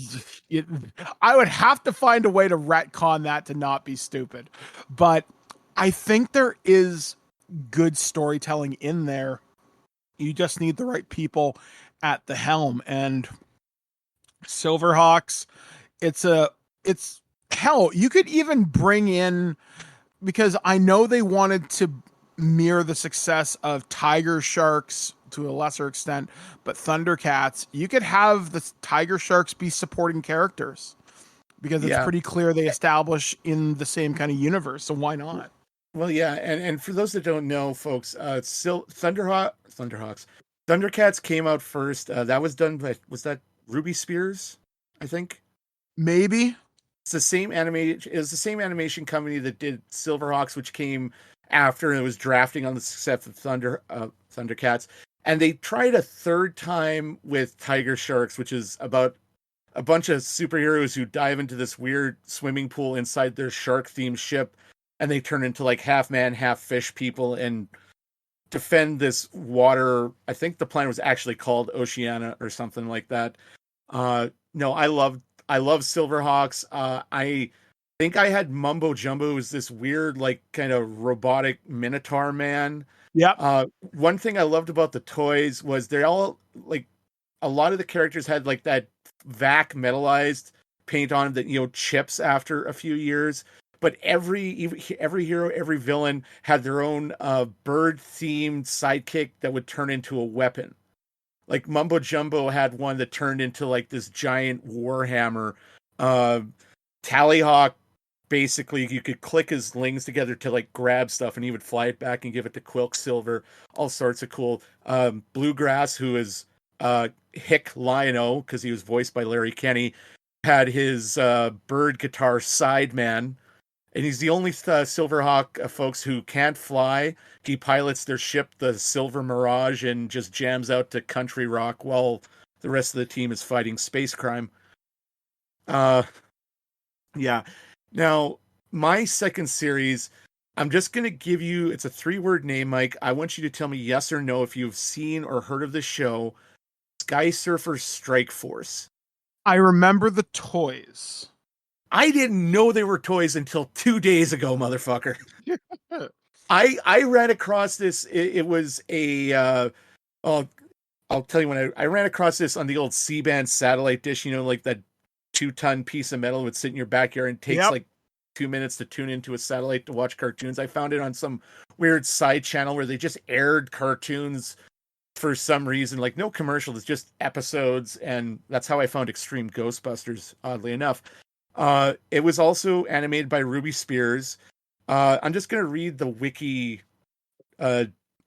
I would have to find a way to retcon that to not be stupid. But I think there is good storytelling in there. You just need the right people at the helm. And Silverhawks, it's hell, you could even bring in, because I know they wanted to mirror the success of Tiger Sharks to a lesser extent, but Thundercats, you could have the Tiger Sharks be supporting characters because it's pretty clear they establish in the same kind of universe. So why not? Well, yeah, and for those that don't know, folks, Thundercats came out first. That was done by, was that Ruby Spears? I think maybe it's the same animation. It was the same animation company that did Silverhawks, which came after, and it was drafting on the success of Thundercats. And they tried a third time with Tiger Sharks, which is about a bunch of superheroes who dive into this weird swimming pool inside their shark-themed ship, and they turn into like half man, half fish people and defend this water. I think the planet was actually called Oceania or something like that. No, I love Silverhawks. I think I had Mumbo Jumbo as this weird, like, kind of robotic Minotaur man. Yeah. One thing I loved about the toys was they all, like, a lot of the characters had like that vac metallized paint on that, you know, chips after a few years. But every hero, every villain had their own bird themed sidekick that would turn into a weapon. Like Mumbo Jumbo had one that turned into like this giant warhammer. Tallyhawk, basically, you could click his lings together to like grab stuff, and he would fly it back and give it to Quicksilver. All sorts of cool. Bluegrass, who is Hick Lion-O, because he was voiced by Larry Kenney, had his bird guitar sideman. And he's the only Silverhawk folks who can't fly. He pilots their ship, the Silver Mirage, and just jams out to country rock while the rest of the team is fighting space crime. Yeah. Now, my second series, I'm just going to give you, it's a 3-word name, Mike. I want you to tell me yes or no if you've seen or heard of this show, Sky Surfer Strike Force. I remember the toys. I didn't know they were toys until 2 days ago, motherfucker. I ran across this. It was a, I'll tell you when I ran across this on the old C-band satellite dish, you know, like that 2-ton piece of metal would sit in your backyard and takes like 2 minutes to tune into a satellite to watch cartoons. I found it on some weird side channel where they just aired cartoons for some reason, like no commercial, it's just episodes. And that's how I found Extreme Ghostbusters, oddly enough. It was also animated by Ruby Spears. I'm just going to read the wiki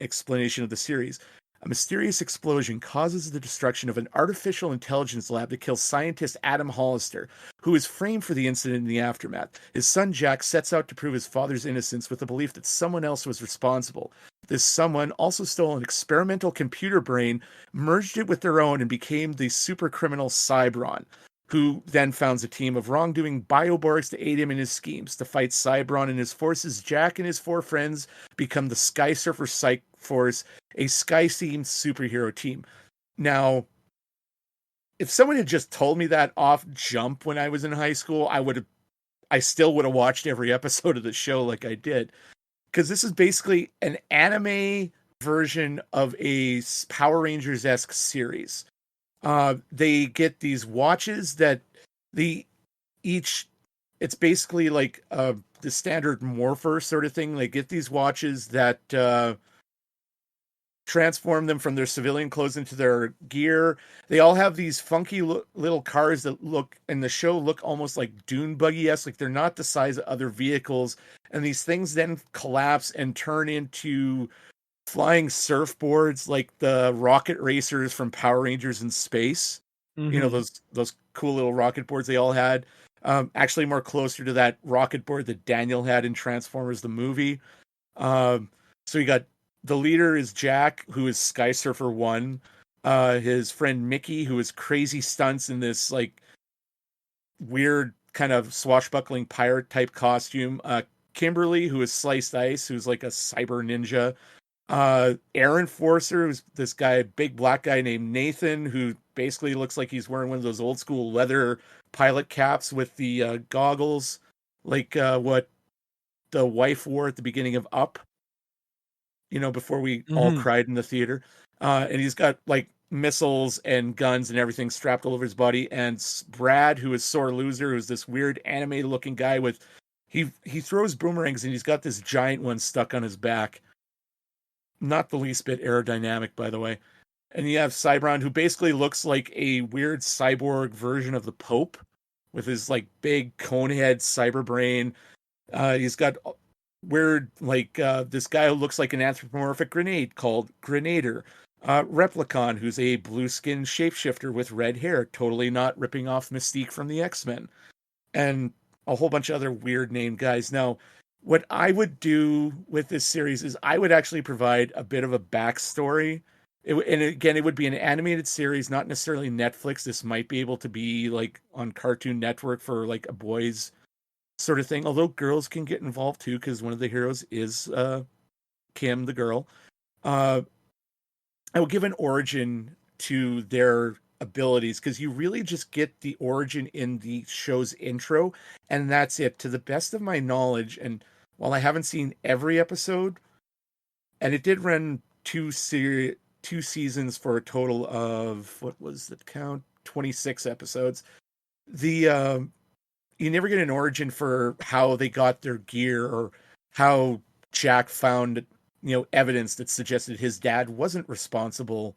explanation of the series. A mysterious explosion causes the destruction of an artificial intelligence lab that kills scientist Adam Hollister, who is framed for the incident in the aftermath. His son Jack sets out to prove his father's innocence with the belief that someone else was responsible. This someone also stole an experimental computer brain, merged it with their own, and became the super criminal Cybron. who then founds a team of wrongdoing bioborgs to aid him in his schemes. To fight Cybron and his forces, Jack and his 4 friends become the Sky Surfer Psych Force, a sky-themed superhero team. Now, if someone had just told me that off jump when I was in high school, I still would have watched every episode of the show like I did. Because this is basically an anime version of a Power Rangers-esque series. They get these watches that it's basically like the standard morpher sort of thing. They get these watches that transform them from their civilian clothes into their gear. They all have these funky little cars that look almost like dune buggy-esque, like they're not the size of other vehicles. And these things then collapse and turn into flying surfboards like the rocket racers from Power Rangers in Space. Mm-hmm. You know, those cool little rocket boards they all had. Actually more closer to that rocket board that Daniel had in Transformers the movie. So you got the leader is Jack, who is Sky Surfer 1. His friend Mickey, who is crazy stunts in this like weird kind of swashbuckling pirate type costume. Kimberly, who is Sliced Ice, who's like a cyber ninja. Aaron Forcer, who's this guy, big black guy named Nathan, who basically looks like he's wearing one of those old school leather pilot caps with the goggles, like what the wife wore at the beginning of Up, you know, before we all cried in the theater. And he's got like missiles and guns and everything strapped all over his body. And Brad, who is Sore Loser, who's this weird anime looking guy with, he throws boomerangs and he's got this giant one stuck on his back. Not the least bit aerodynamic, by the way. And you have Cybron, who basically looks like a weird cyborg version of the Pope with his like big cone head cyber brain. He's got weird, like this guy who looks like an anthropomorphic grenade called Grenader. Replicon, who's a blue-skinned shapeshifter with red hair, totally not ripping off Mystique from the X-Men. And a whole bunch of other weird named guys. Now, what I would do with this series is I would actually provide a bit of a backstory. And again, it would be an animated series, not necessarily Netflix. This might be able to be like on Cartoon Network for like a boys sort of thing. Although girls can get involved too, because one of the heroes is Kim, the girl. I will give an origin to their abilities, because you really just get the origin in the show's intro, and that's it. To the best of my knowledge, and while I haven't seen every episode, and it did run two seasons for a total of, what was the count? 26 episodes. You never get an origin for how they got their gear or how Jack found, evidence that suggested his dad wasn't responsible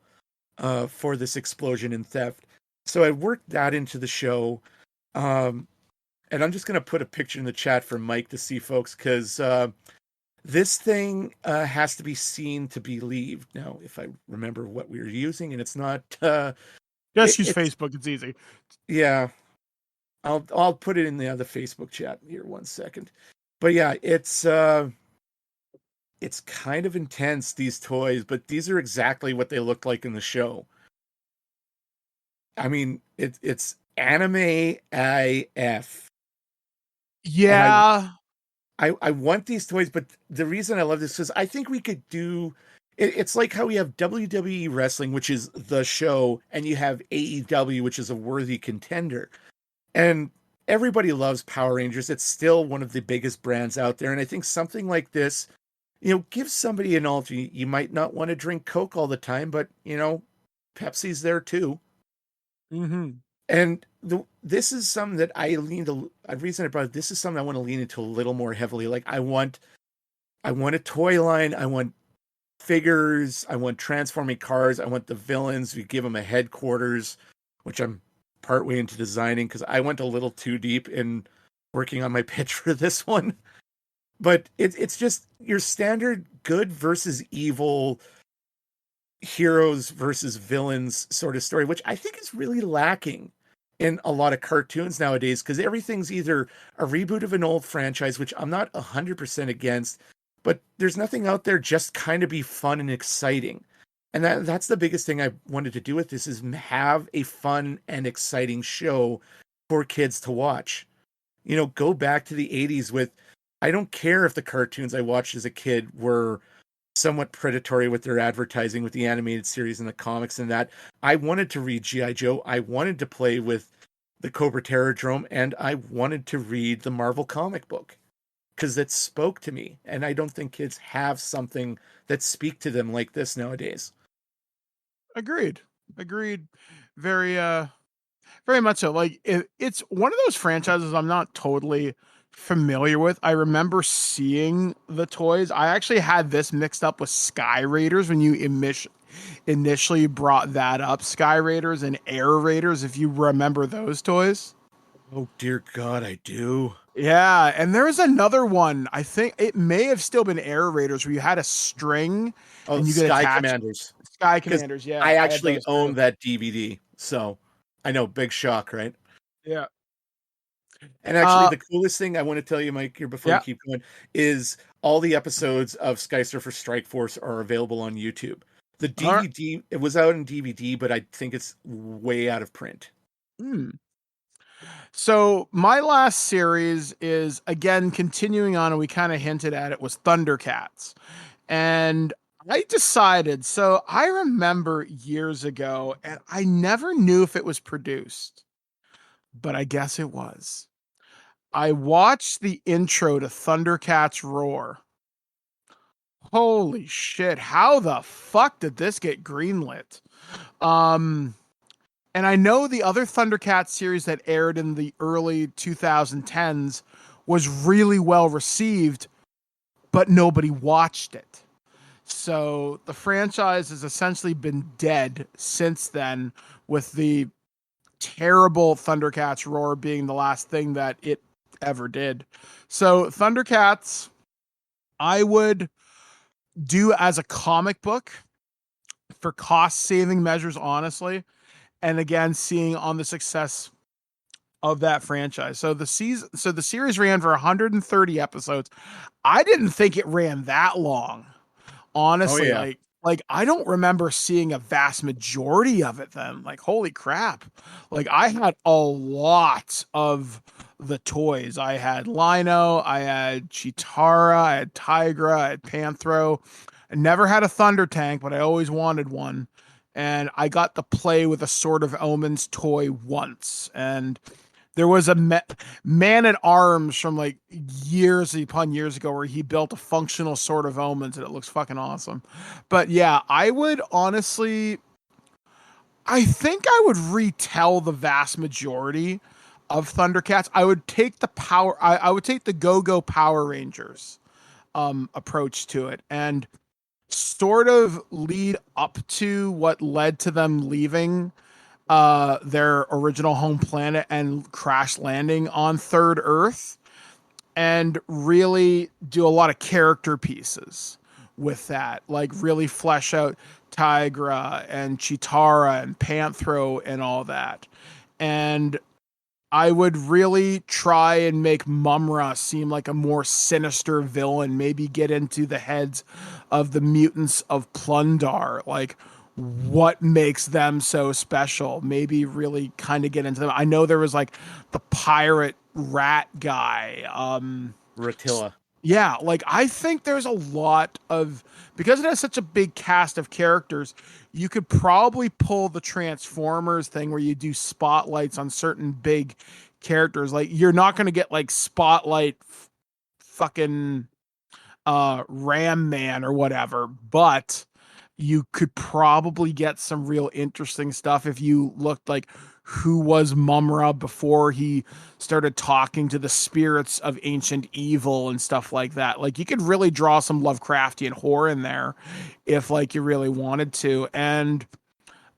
for this explosion and theft. So I worked that into the show. And I'm just going to put a picture in the chat for Mike to see, folks, because this thing has to be seen to be believed. Now, if I remember what we were using, and it's not... Just use Facebook. It's easy. Yeah. I'll put it in the other Facebook chat here 1 second. But yeah, it's kind of intense, these toys, but these are exactly what they look like in the show. I mean, it's anime AF. Yeah. I want these toys, but the reason I love this is I think we could do... It's like how we have WWE Wrestling, which is the show, and you have AEW, which is a worthy contender. And everybody loves Power Rangers. It's still one of the biggest brands out there. And I think something like this, give somebody an alternate. You might not want to drink Coke all the time, but, Pepsi's there too. Mm-hmm. And this is something that I lean to. The reason I brought it, this is something I want to lean into a little more heavily. Like I want a toy line. I want figures. I want transforming cars. I want the villains. We give them a headquarters, which I'm partway into designing because I went a little too deep in working on my pitch for this one. But it's just your standard good versus evil, heroes versus villains sort of story, which I think is really lacking in a lot of cartoons nowadays, because everything's either a reboot of an old franchise, which I'm not 100% against, but there's nothing out there just kind of be fun and exciting. And that's the biggest thing I wanted to do with this, is have a fun and exciting show for kids to watch. You know, go back to the 80s with, I don't care if the cartoons I watched as a kid were somewhat predatory with their advertising with the animated series and the comics and that. I wanted to read G.I. Joe. I wanted to play with the Cobra Terradrome, and I wanted to read the Marvel comic book because it spoke to me. And I don't think kids have something that speak to them like this nowadays. Agreed. Very very much so. Like it's one of those franchises I'm not totally familiar with. I remember seeing the toys. I actually had this mixed up with Sky Raiders when you initially brought that up. Sky Raiders and Air Raiders, if you remember those toys. Oh dear God, I do. Yeah, and there was another one. I think it may have still been Air Raiders where you had a string and you could Sky attach Commanders. Sky Commanders. Yeah, I had actually those own too. that DVD, so I know, big shock, right? Yeah. And actually, the coolest thing I want to tell you, Mike, here before Yeah. we keep going, is all the episodes of Sky Surfer Strike Force are available on YouTube. The DVD, it was out in DVD, but I think it's way out of print. So my last series is again continuing on, and we kind of hinted at it, was Thundercats. And I decided, so I remember years ago, and I never knew if it was produced, but I guess it was. I watched the intro to Thundercats Roar. Holy shit, how the fuck did this get greenlit? And I know the other Thundercats series that aired in the early 2010s was really well received, but nobody watched it. So the franchise has essentially been dead since then, with the terrible Thundercats Roar being the last thing that it ever did. So Thundercats, I would do as a comic book for cost saving measures, honestly. And again, seeing on the success of that franchise. So the series ran for 130 episodes. I didn't think it ran that long. Honestly, Oh, yeah. like I don't remember seeing a vast majority of it then. Like, holy crap. Like I had a lot of the toys. I had Lino, I had Chitara, I had Tigra, I had Panthro. I never had a Thunder Tank, but I always wanted one. And I got to play with a Sword of Omens toy once. And there was a man at arms from like years upon years ago where he built a functional Sword of Omens, and it looks fucking awesome. But yeah, I would honestly, I think I would retell the vast majority of Thundercats. I would take the power, I would take the Go-Go Power Rangers approach to it, and sort of lead up to what led to them leaving their original home planet and crash landing on Third Earth, and really do a lot of character pieces with that, like really flesh out Tigra and Chitara and Panthro and all that. And I would really try and make Mumra seem like a more sinister villain, maybe get into the heads of the mutants of Plundar, like what makes them so special, maybe really kind of get into them. I know there was like the pirate rat guy, Ratilla. yeah, like I think there's a lot of, because it has such a big cast of characters, you could probably pull the Transformers thing where you do spotlights on certain big characters. Like you're not going to get like spotlight fucking Ram Man or whatever, but you could probably get some real interesting stuff if you looked like who was Mumra before he started talking to the spirits of ancient evil and stuff like that. Like you could really draw some Lovecraftian horror in there if like you really wanted to. And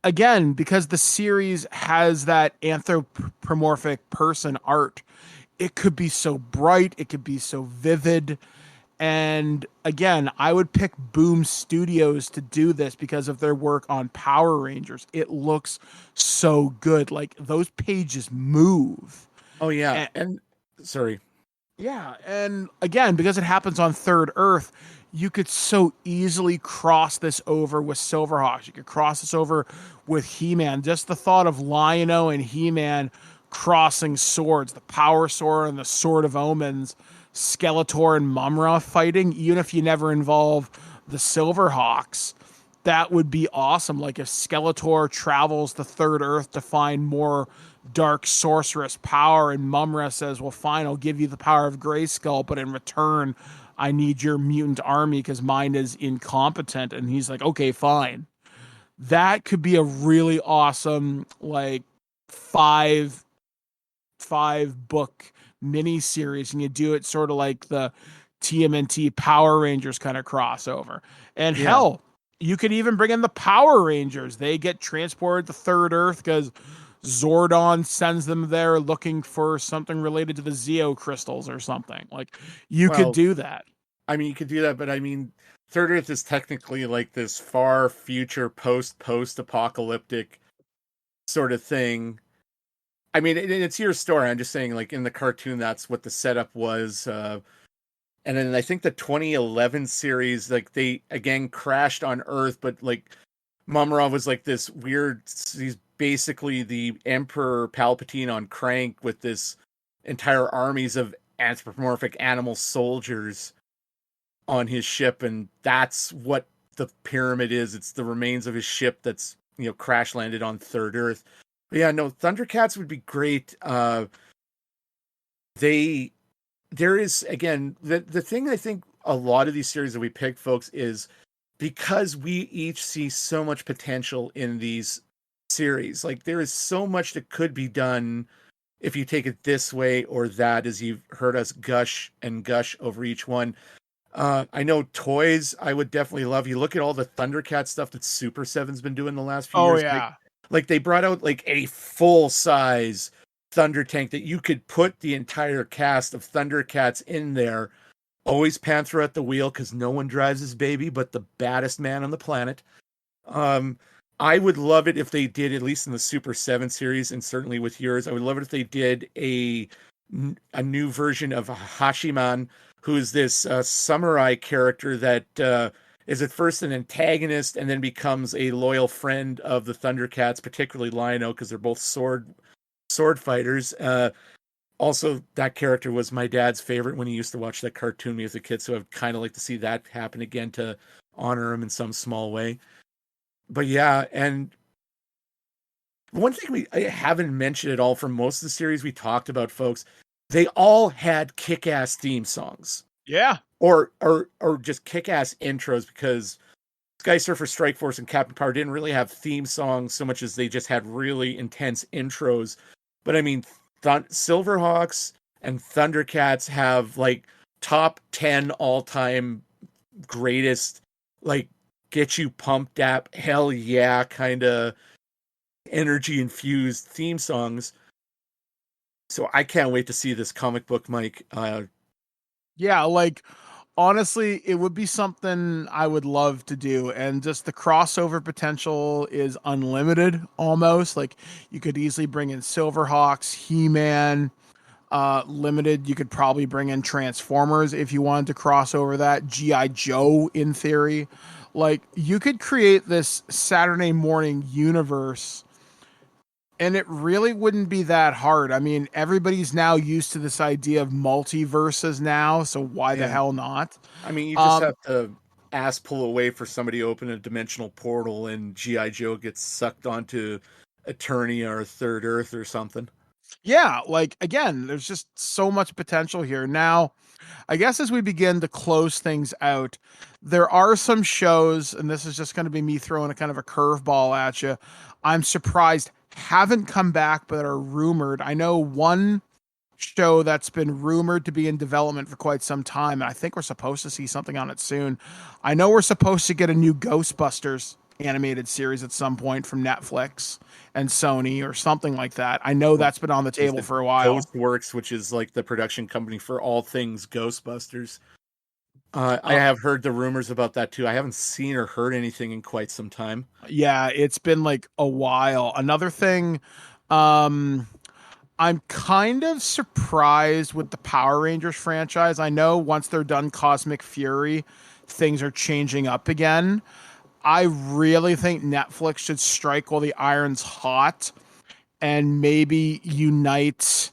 again, because the series has that anthropomorphic person art, it could be so bright, it could be so vivid. And again, I would pick Boom Studios to do this because of their work on Power Rangers. It looks so good. Like those pages move. Oh, yeah. And sorry. Yeah. And again, because it happens on Third Earth, you could so easily cross this over with Silverhawks. You could cross this over with He-Man. Just the thought of Lion-O and He-Man crossing swords, the Power Sword and the Sword of Omens, Skeletor and Mumra fighting, even if you never involve the Silverhawks. That would be awesome. Like if Skeletor travels the third Earth to find more dark sorceress power, and Mumra says, well, fine, I'll give you the power of Grayskull, but in return, I need your mutant army because mine is incompetent. And he's like, okay, fine. That could be a really awesome, like, five book mini series, and you do it sort of like the TMNT Power Rangers kind of crossover. And hell, you could even bring in the Power Rangers. They get transported to Third Earth because Zordon sends them there looking for something related to the Zeo crystals or something. Like, you could do that. I mean, you could do that, but I mean, Third Earth is technically like this far future post-apocalyptic sort of thing. I mean, it's your story. I'm just saying, like, in the cartoon, that's what the setup was. And then I think the 2011 series, like, they again crashed on Earth, but like Mumra was like this weird, he's basically the Emperor Palpatine on crank with this entire armies of anthropomorphic animal soldiers on his ship. And that's what the pyramid is. It's the remains of his ship that's, you know, crash landed on Third Earth. But yeah, no, Thundercats would be great. There is, again, the thing I think a lot of these series that we pick, folks, is because we each see so much potential in these series. Like, there is so much that could be done if you take it this way or that, as you've heard us gush and gush over each one. I know toys I would definitely love. You look at all the Thundercat stuff that Super 7's been doing the last few years. Yeah. Like they brought out like a full-size Thunder Tank that you could put the entire cast of Thundercats in there. Always Panther at the wheel because no one drives his baby but the baddest man on the planet. I would love it if they did, at least in the Super 7 series, and certainly with yours, I would love it if they did a new version of Hashiman, who is this samurai character that is at first an antagonist and then becomes a loyal friend of the Thundercats, particularly Lion-O, because they're both sword fighters. Also, that character was my dad's favorite when he used to watch that cartoon with me as a kid, so I'd kind of like to see that happen again to honor him in some small way. But yeah, and one thing I haven't mentioned at all from most of the series we talked about, folks, they all had kick-ass theme songs. Yeah. Or just kick-ass intros, because Sky Surfer, Strike Force, and Captain Power didn't really have theme songs so much as they just had really intense intros. But I mean, Silverhawks and Thundercats have like top 10 all-time greatest, like, get you pumped up, hell yeah, kind of energy infused theme songs. So I can't wait to see this comic book, Mike. Yeah, like, honestly, it would be something I would love to do. And just the crossover potential is unlimited almost. Like, you could easily bring in Silverhawks, He-Man, limited. You could probably bring in Transformers if you wanted to cross over that. G.I. Joe, in theory. Like, you could create this Saturday morning universe, and it really wouldn't be that hard. I mean, everybody's now used to this idea of multiverses now, so why the hell not? I mean, you just have to ass pull away for somebody to open a dimensional portal and G.I. Joe gets sucked onto Eternia or Third Earth or something. Yeah, like, again, there's just so much potential here. Now, I guess as we begin to close things out, there are some shows, and this is just going to be me throwing a kind of a curveball at you, I'm surprised haven't come back but are rumored. I know one show that's been rumored to be in development for quite some time, and I think we're supposed to see something on it soon. I know we're supposed to get a new Ghostbusters animated series at some point from Netflix and Sony or something like that. I know that's been on the table for a while. Ghostworks, which is like the production company for all things Ghostbusters. I have heard the rumors about that too. I haven't seen or heard anything in quite some time. Yeah, it's been like a while. Another thing, I'm kind of surprised with the Power Rangers franchise. I know once they're done Cosmic Fury, things are changing up again. I really think Netflix should strike while the iron's hot and maybe unite,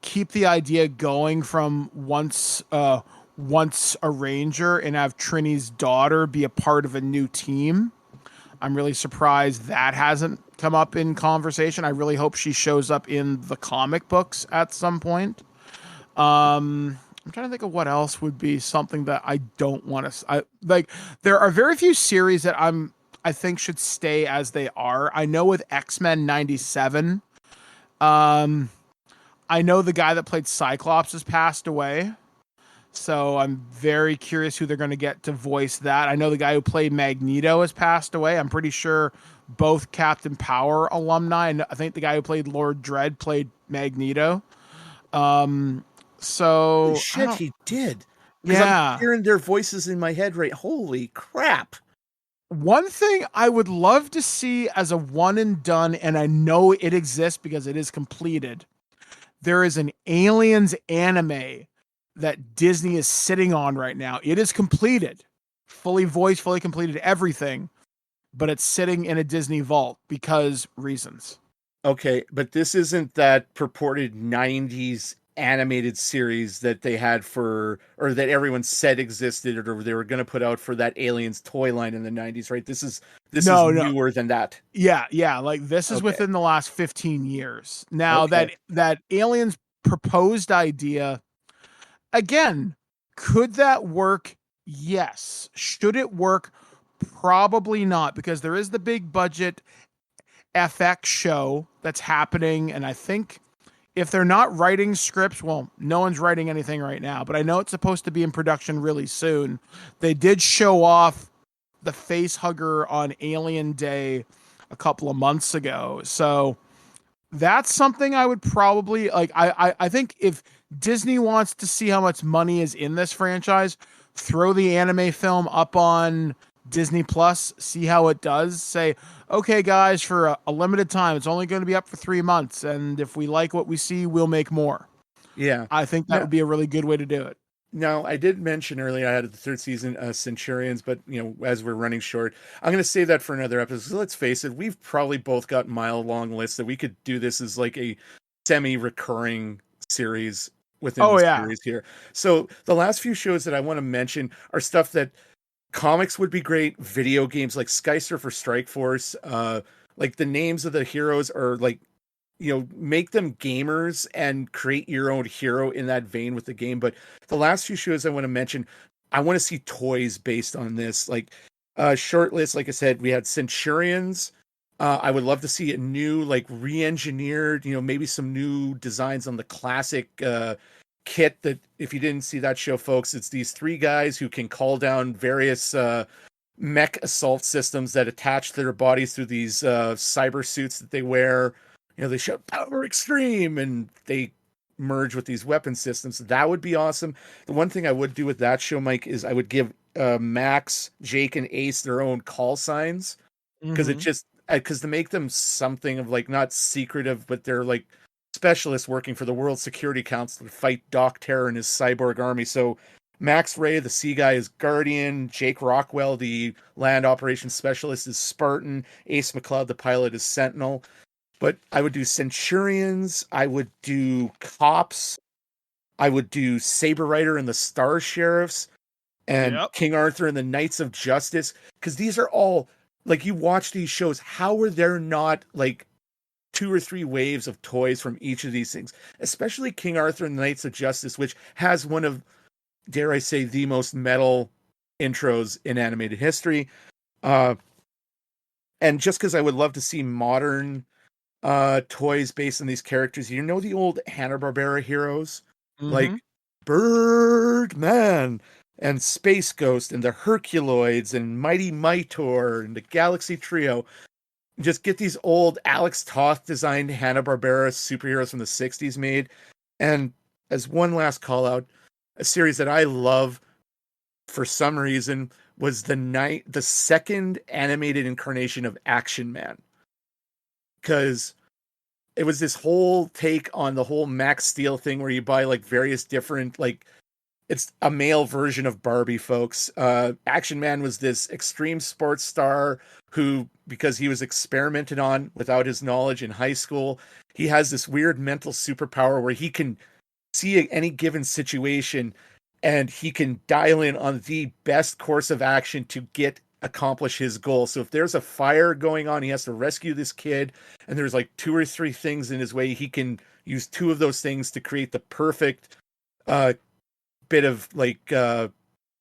keep the idea going from once a Ranger and have Trini's daughter be a part of a new team. I'm really surprised that hasn't come up in conversation. I really hope she shows up in the comic books at some point. I'm trying to think of what else would be something that I don't want to like. There are very few series that I think should stay as they are. I know with X-Men 97, I know the guy that played Cyclops has passed away. So I'm very curious who they're going to get to voice that. I know the guy who played Magneto has passed away. I'm pretty sure both Captain Power alumni, and I think the guy who played Lord Dredd played Magneto. So Holy shit, he did. Yeah. I'm hearing their voices in my head right. Holy crap. One thing I would love to see as a one and done, and I know it exists because it is completed. There is an Aliens anime that Disney is sitting on right now. It is completed, fully voiced, fully completed, everything, but it's sitting in a Disney vault because reasons. Okay, but this isn't that purported 90s animated series that they had or that everyone said existed or they were going to put out for that Aliens toy line in the 90s, right? This is newer than that. Yeah, like this is within the last 15 years. Now that Aliens proposed idea, again, could that work? Yes. Should it work? Probably not, because there is the big budget FX show that's happening, and I think if they're not writing scripts, well, no one's writing anything right now, but I know it's supposed to be in production really soon. They did show off the face hugger on Alien Day a couple of months ago. So that's something I would probably like. I think if Disney wants to see how much money is in this franchise, throw the anime film up on Disney Plus, see how it does. Say, okay, guys, for a limited time, it's only going to be up for 3 months, and if we like what we see, we'll make more. Yeah, I think that would be a really good way to do it. Now, I did mention earlier I had the third season Centurions, but as we're running short, I'm going to save that for another episode. So let's face it, we've probably both got mile-long lists that we could do this as like a semi-recurring series within the series here. So the last few shows that I want to mention are stuff that comics would be great, video games like Sky Surfer Strike Force, like the names of the heroes are like, make them gamers and create your own hero in that vein with the game. But the last few shows I want to mention, I want to see toys based on this. Like short list, like I said, we had Centurions. I would love to see a new, like re-engineered, maybe some new designs on the classic kit. That if you didn't see that show, folks, it's these 3 guys who can call down various mech assault systems that attach to their bodies through these cyber suits that they wear. They shout power extreme and they merge with these weapon systems. That would be awesome. The one thing I would do with that show, Mike, is I would give Max, Jake, and Ace their own call signs, because it just to make them something of like not secretive, but they're like specialists working for the World Security Council to fight Doc Terror and his cyborg army. So Max Ray, the sea guy, is Guardian. Jake Rockwell, the land operations specialist, is Spartan. Ace McLeod, the pilot, is Sentinel. But I would do Centurions, I would do Cops, I would do Saber Rider and the Star Sheriffs, and King Arthur and the Knights of Justice. Because these are all, like, you watch these shows, how are there not, like, 2 or 3 waves of toys from each of these things? Especially King Arthur and the Knights of Justice, which has one of, dare I say, the most metal intros in animated history. And just because I would love to see modern toys based on these characters, the old Hanna-Barbera heroes like Birdman and Space Ghost and the Herculoids and Mighty Mightor and the Galaxy Trio. Just get these old Alex Toth designed Hanna-Barbera superheroes from the 60s made. And as one last call out, a series that I love for some reason was the second animated incarnation of Action Man. Because it was this whole take on the whole Max Steel thing where you buy like various different like it's a male version of Barbie, folks. Action Man was this extreme sports star who, because he was experimented on without his knowledge in high school, he has this weird mental superpower where he can see any given situation and he can dial in on the best course of action to accomplish his goal. So if there's a fire going on, he has to rescue this kid, and there's like 2 or 3 things in his way, he can use 2 of those things to create the perfect bit of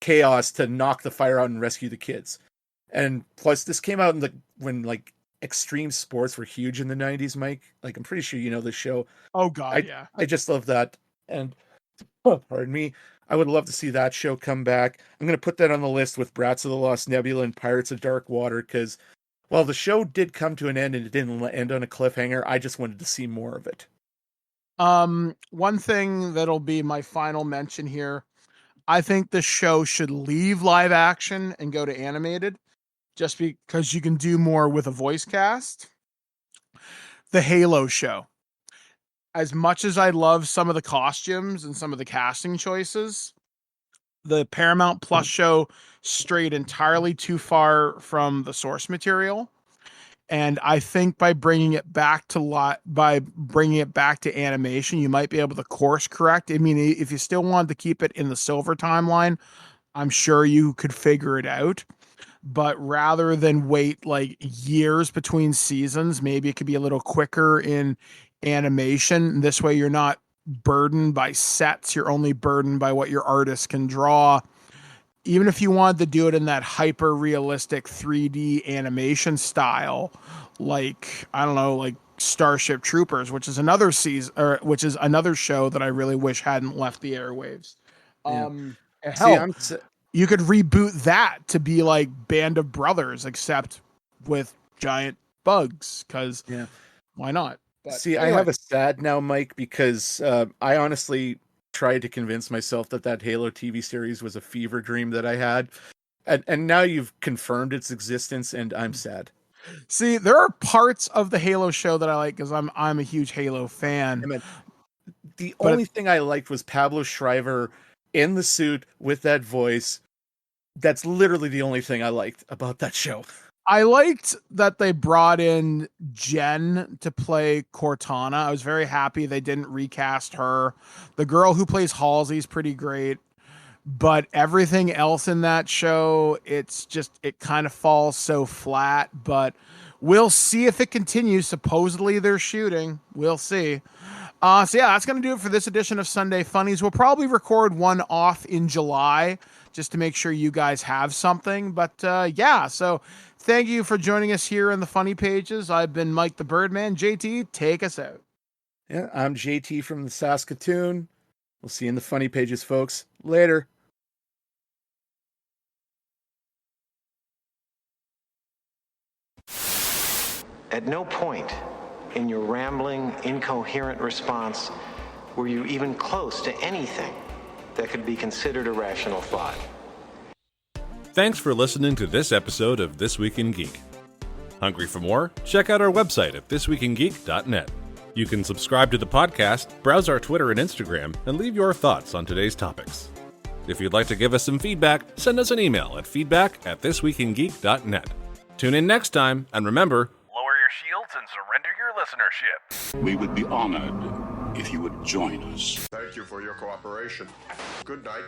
chaos to knock the fire out and rescue the kids. And plus, this came out when extreme sports were huge in the 90s, Mike. Like, I'm pretty sure you know this show. Oh God, yeah. I just love that. And pardon me, I would love to see that show come back. I'm going to put that on the list with Brats of the Lost Nebula and Pirates of Dark Water, because while the show did come to an end and it didn't end on a cliffhanger, I just wanted to see more of it. One thing that'll be my final mention here, I think the show should leave live action and go to animated, just because you can do more with a voice cast. The Halo show. As much as I love some of the costumes and some of the casting choices, the Paramount Plus show strayed entirely too far from the source material. And I think by bringing it back to animation, you might be able to course correct. I mean, if you still wanted to keep it in the Silver timeline, I'm sure you could figure it out. But rather than wait like years between seasons, maybe it could be a little quicker in animation. This way you're not burdened by sets. You're only burdened by what your artist can draw. Even if you wanted to do it in that hyper realistic 3D animation style, like, I don't know, like Starship Troopers, which is another show that I really wish hadn't left the airwaves. Hell, you could reboot that to be like Band of Brothers, except with giant bugs, because why not? But anyway. I have a sad now, Mike, because I honestly tried to convince myself that Halo TV series was a fever dream that I had. And now you've confirmed its existence, and I'm sad. See, there are parts of the Halo show that I like because I'm a huge Halo fan. The only thing I liked was Pablo Schreiber in the suit with that voice. That's literally the only thing I liked about that show. I liked that they brought in Jen to play Cortana. I was very happy they didn't recast her. The girl who plays Halsey is pretty great. But everything else in that show, it kind of falls so flat. But we'll see if it continues. Supposedly they're shooting. We'll see. So yeah, that's going to do it for this edition of Sunday Funnies. We'll probably record one off in July just to make sure you guys have something. But yeah, so thank you for joining us here in the Funny Pages. I've been Mike the Birdman. JT, take us out. Yeah, I'm JT from the Saskatoon. We'll see you in the Funny Pages, folks. Later. At no point in your rambling, incoherent response were you even close to anything that could be considered a rational thought. Thanks for listening to this episode of This Week in Geek. Hungry for more? Check out our website at thisweekingeek.net. You can subscribe to the podcast, browse our Twitter and Instagram, and leave your thoughts on today's topics. If you'd like to give us some feedback, send us an email at feedback@thisweekingeek.net. Tune in next time, and remember, lower your shields and surrender your listenership. We would be honored if you would join us. Thank you for your cooperation. Good night.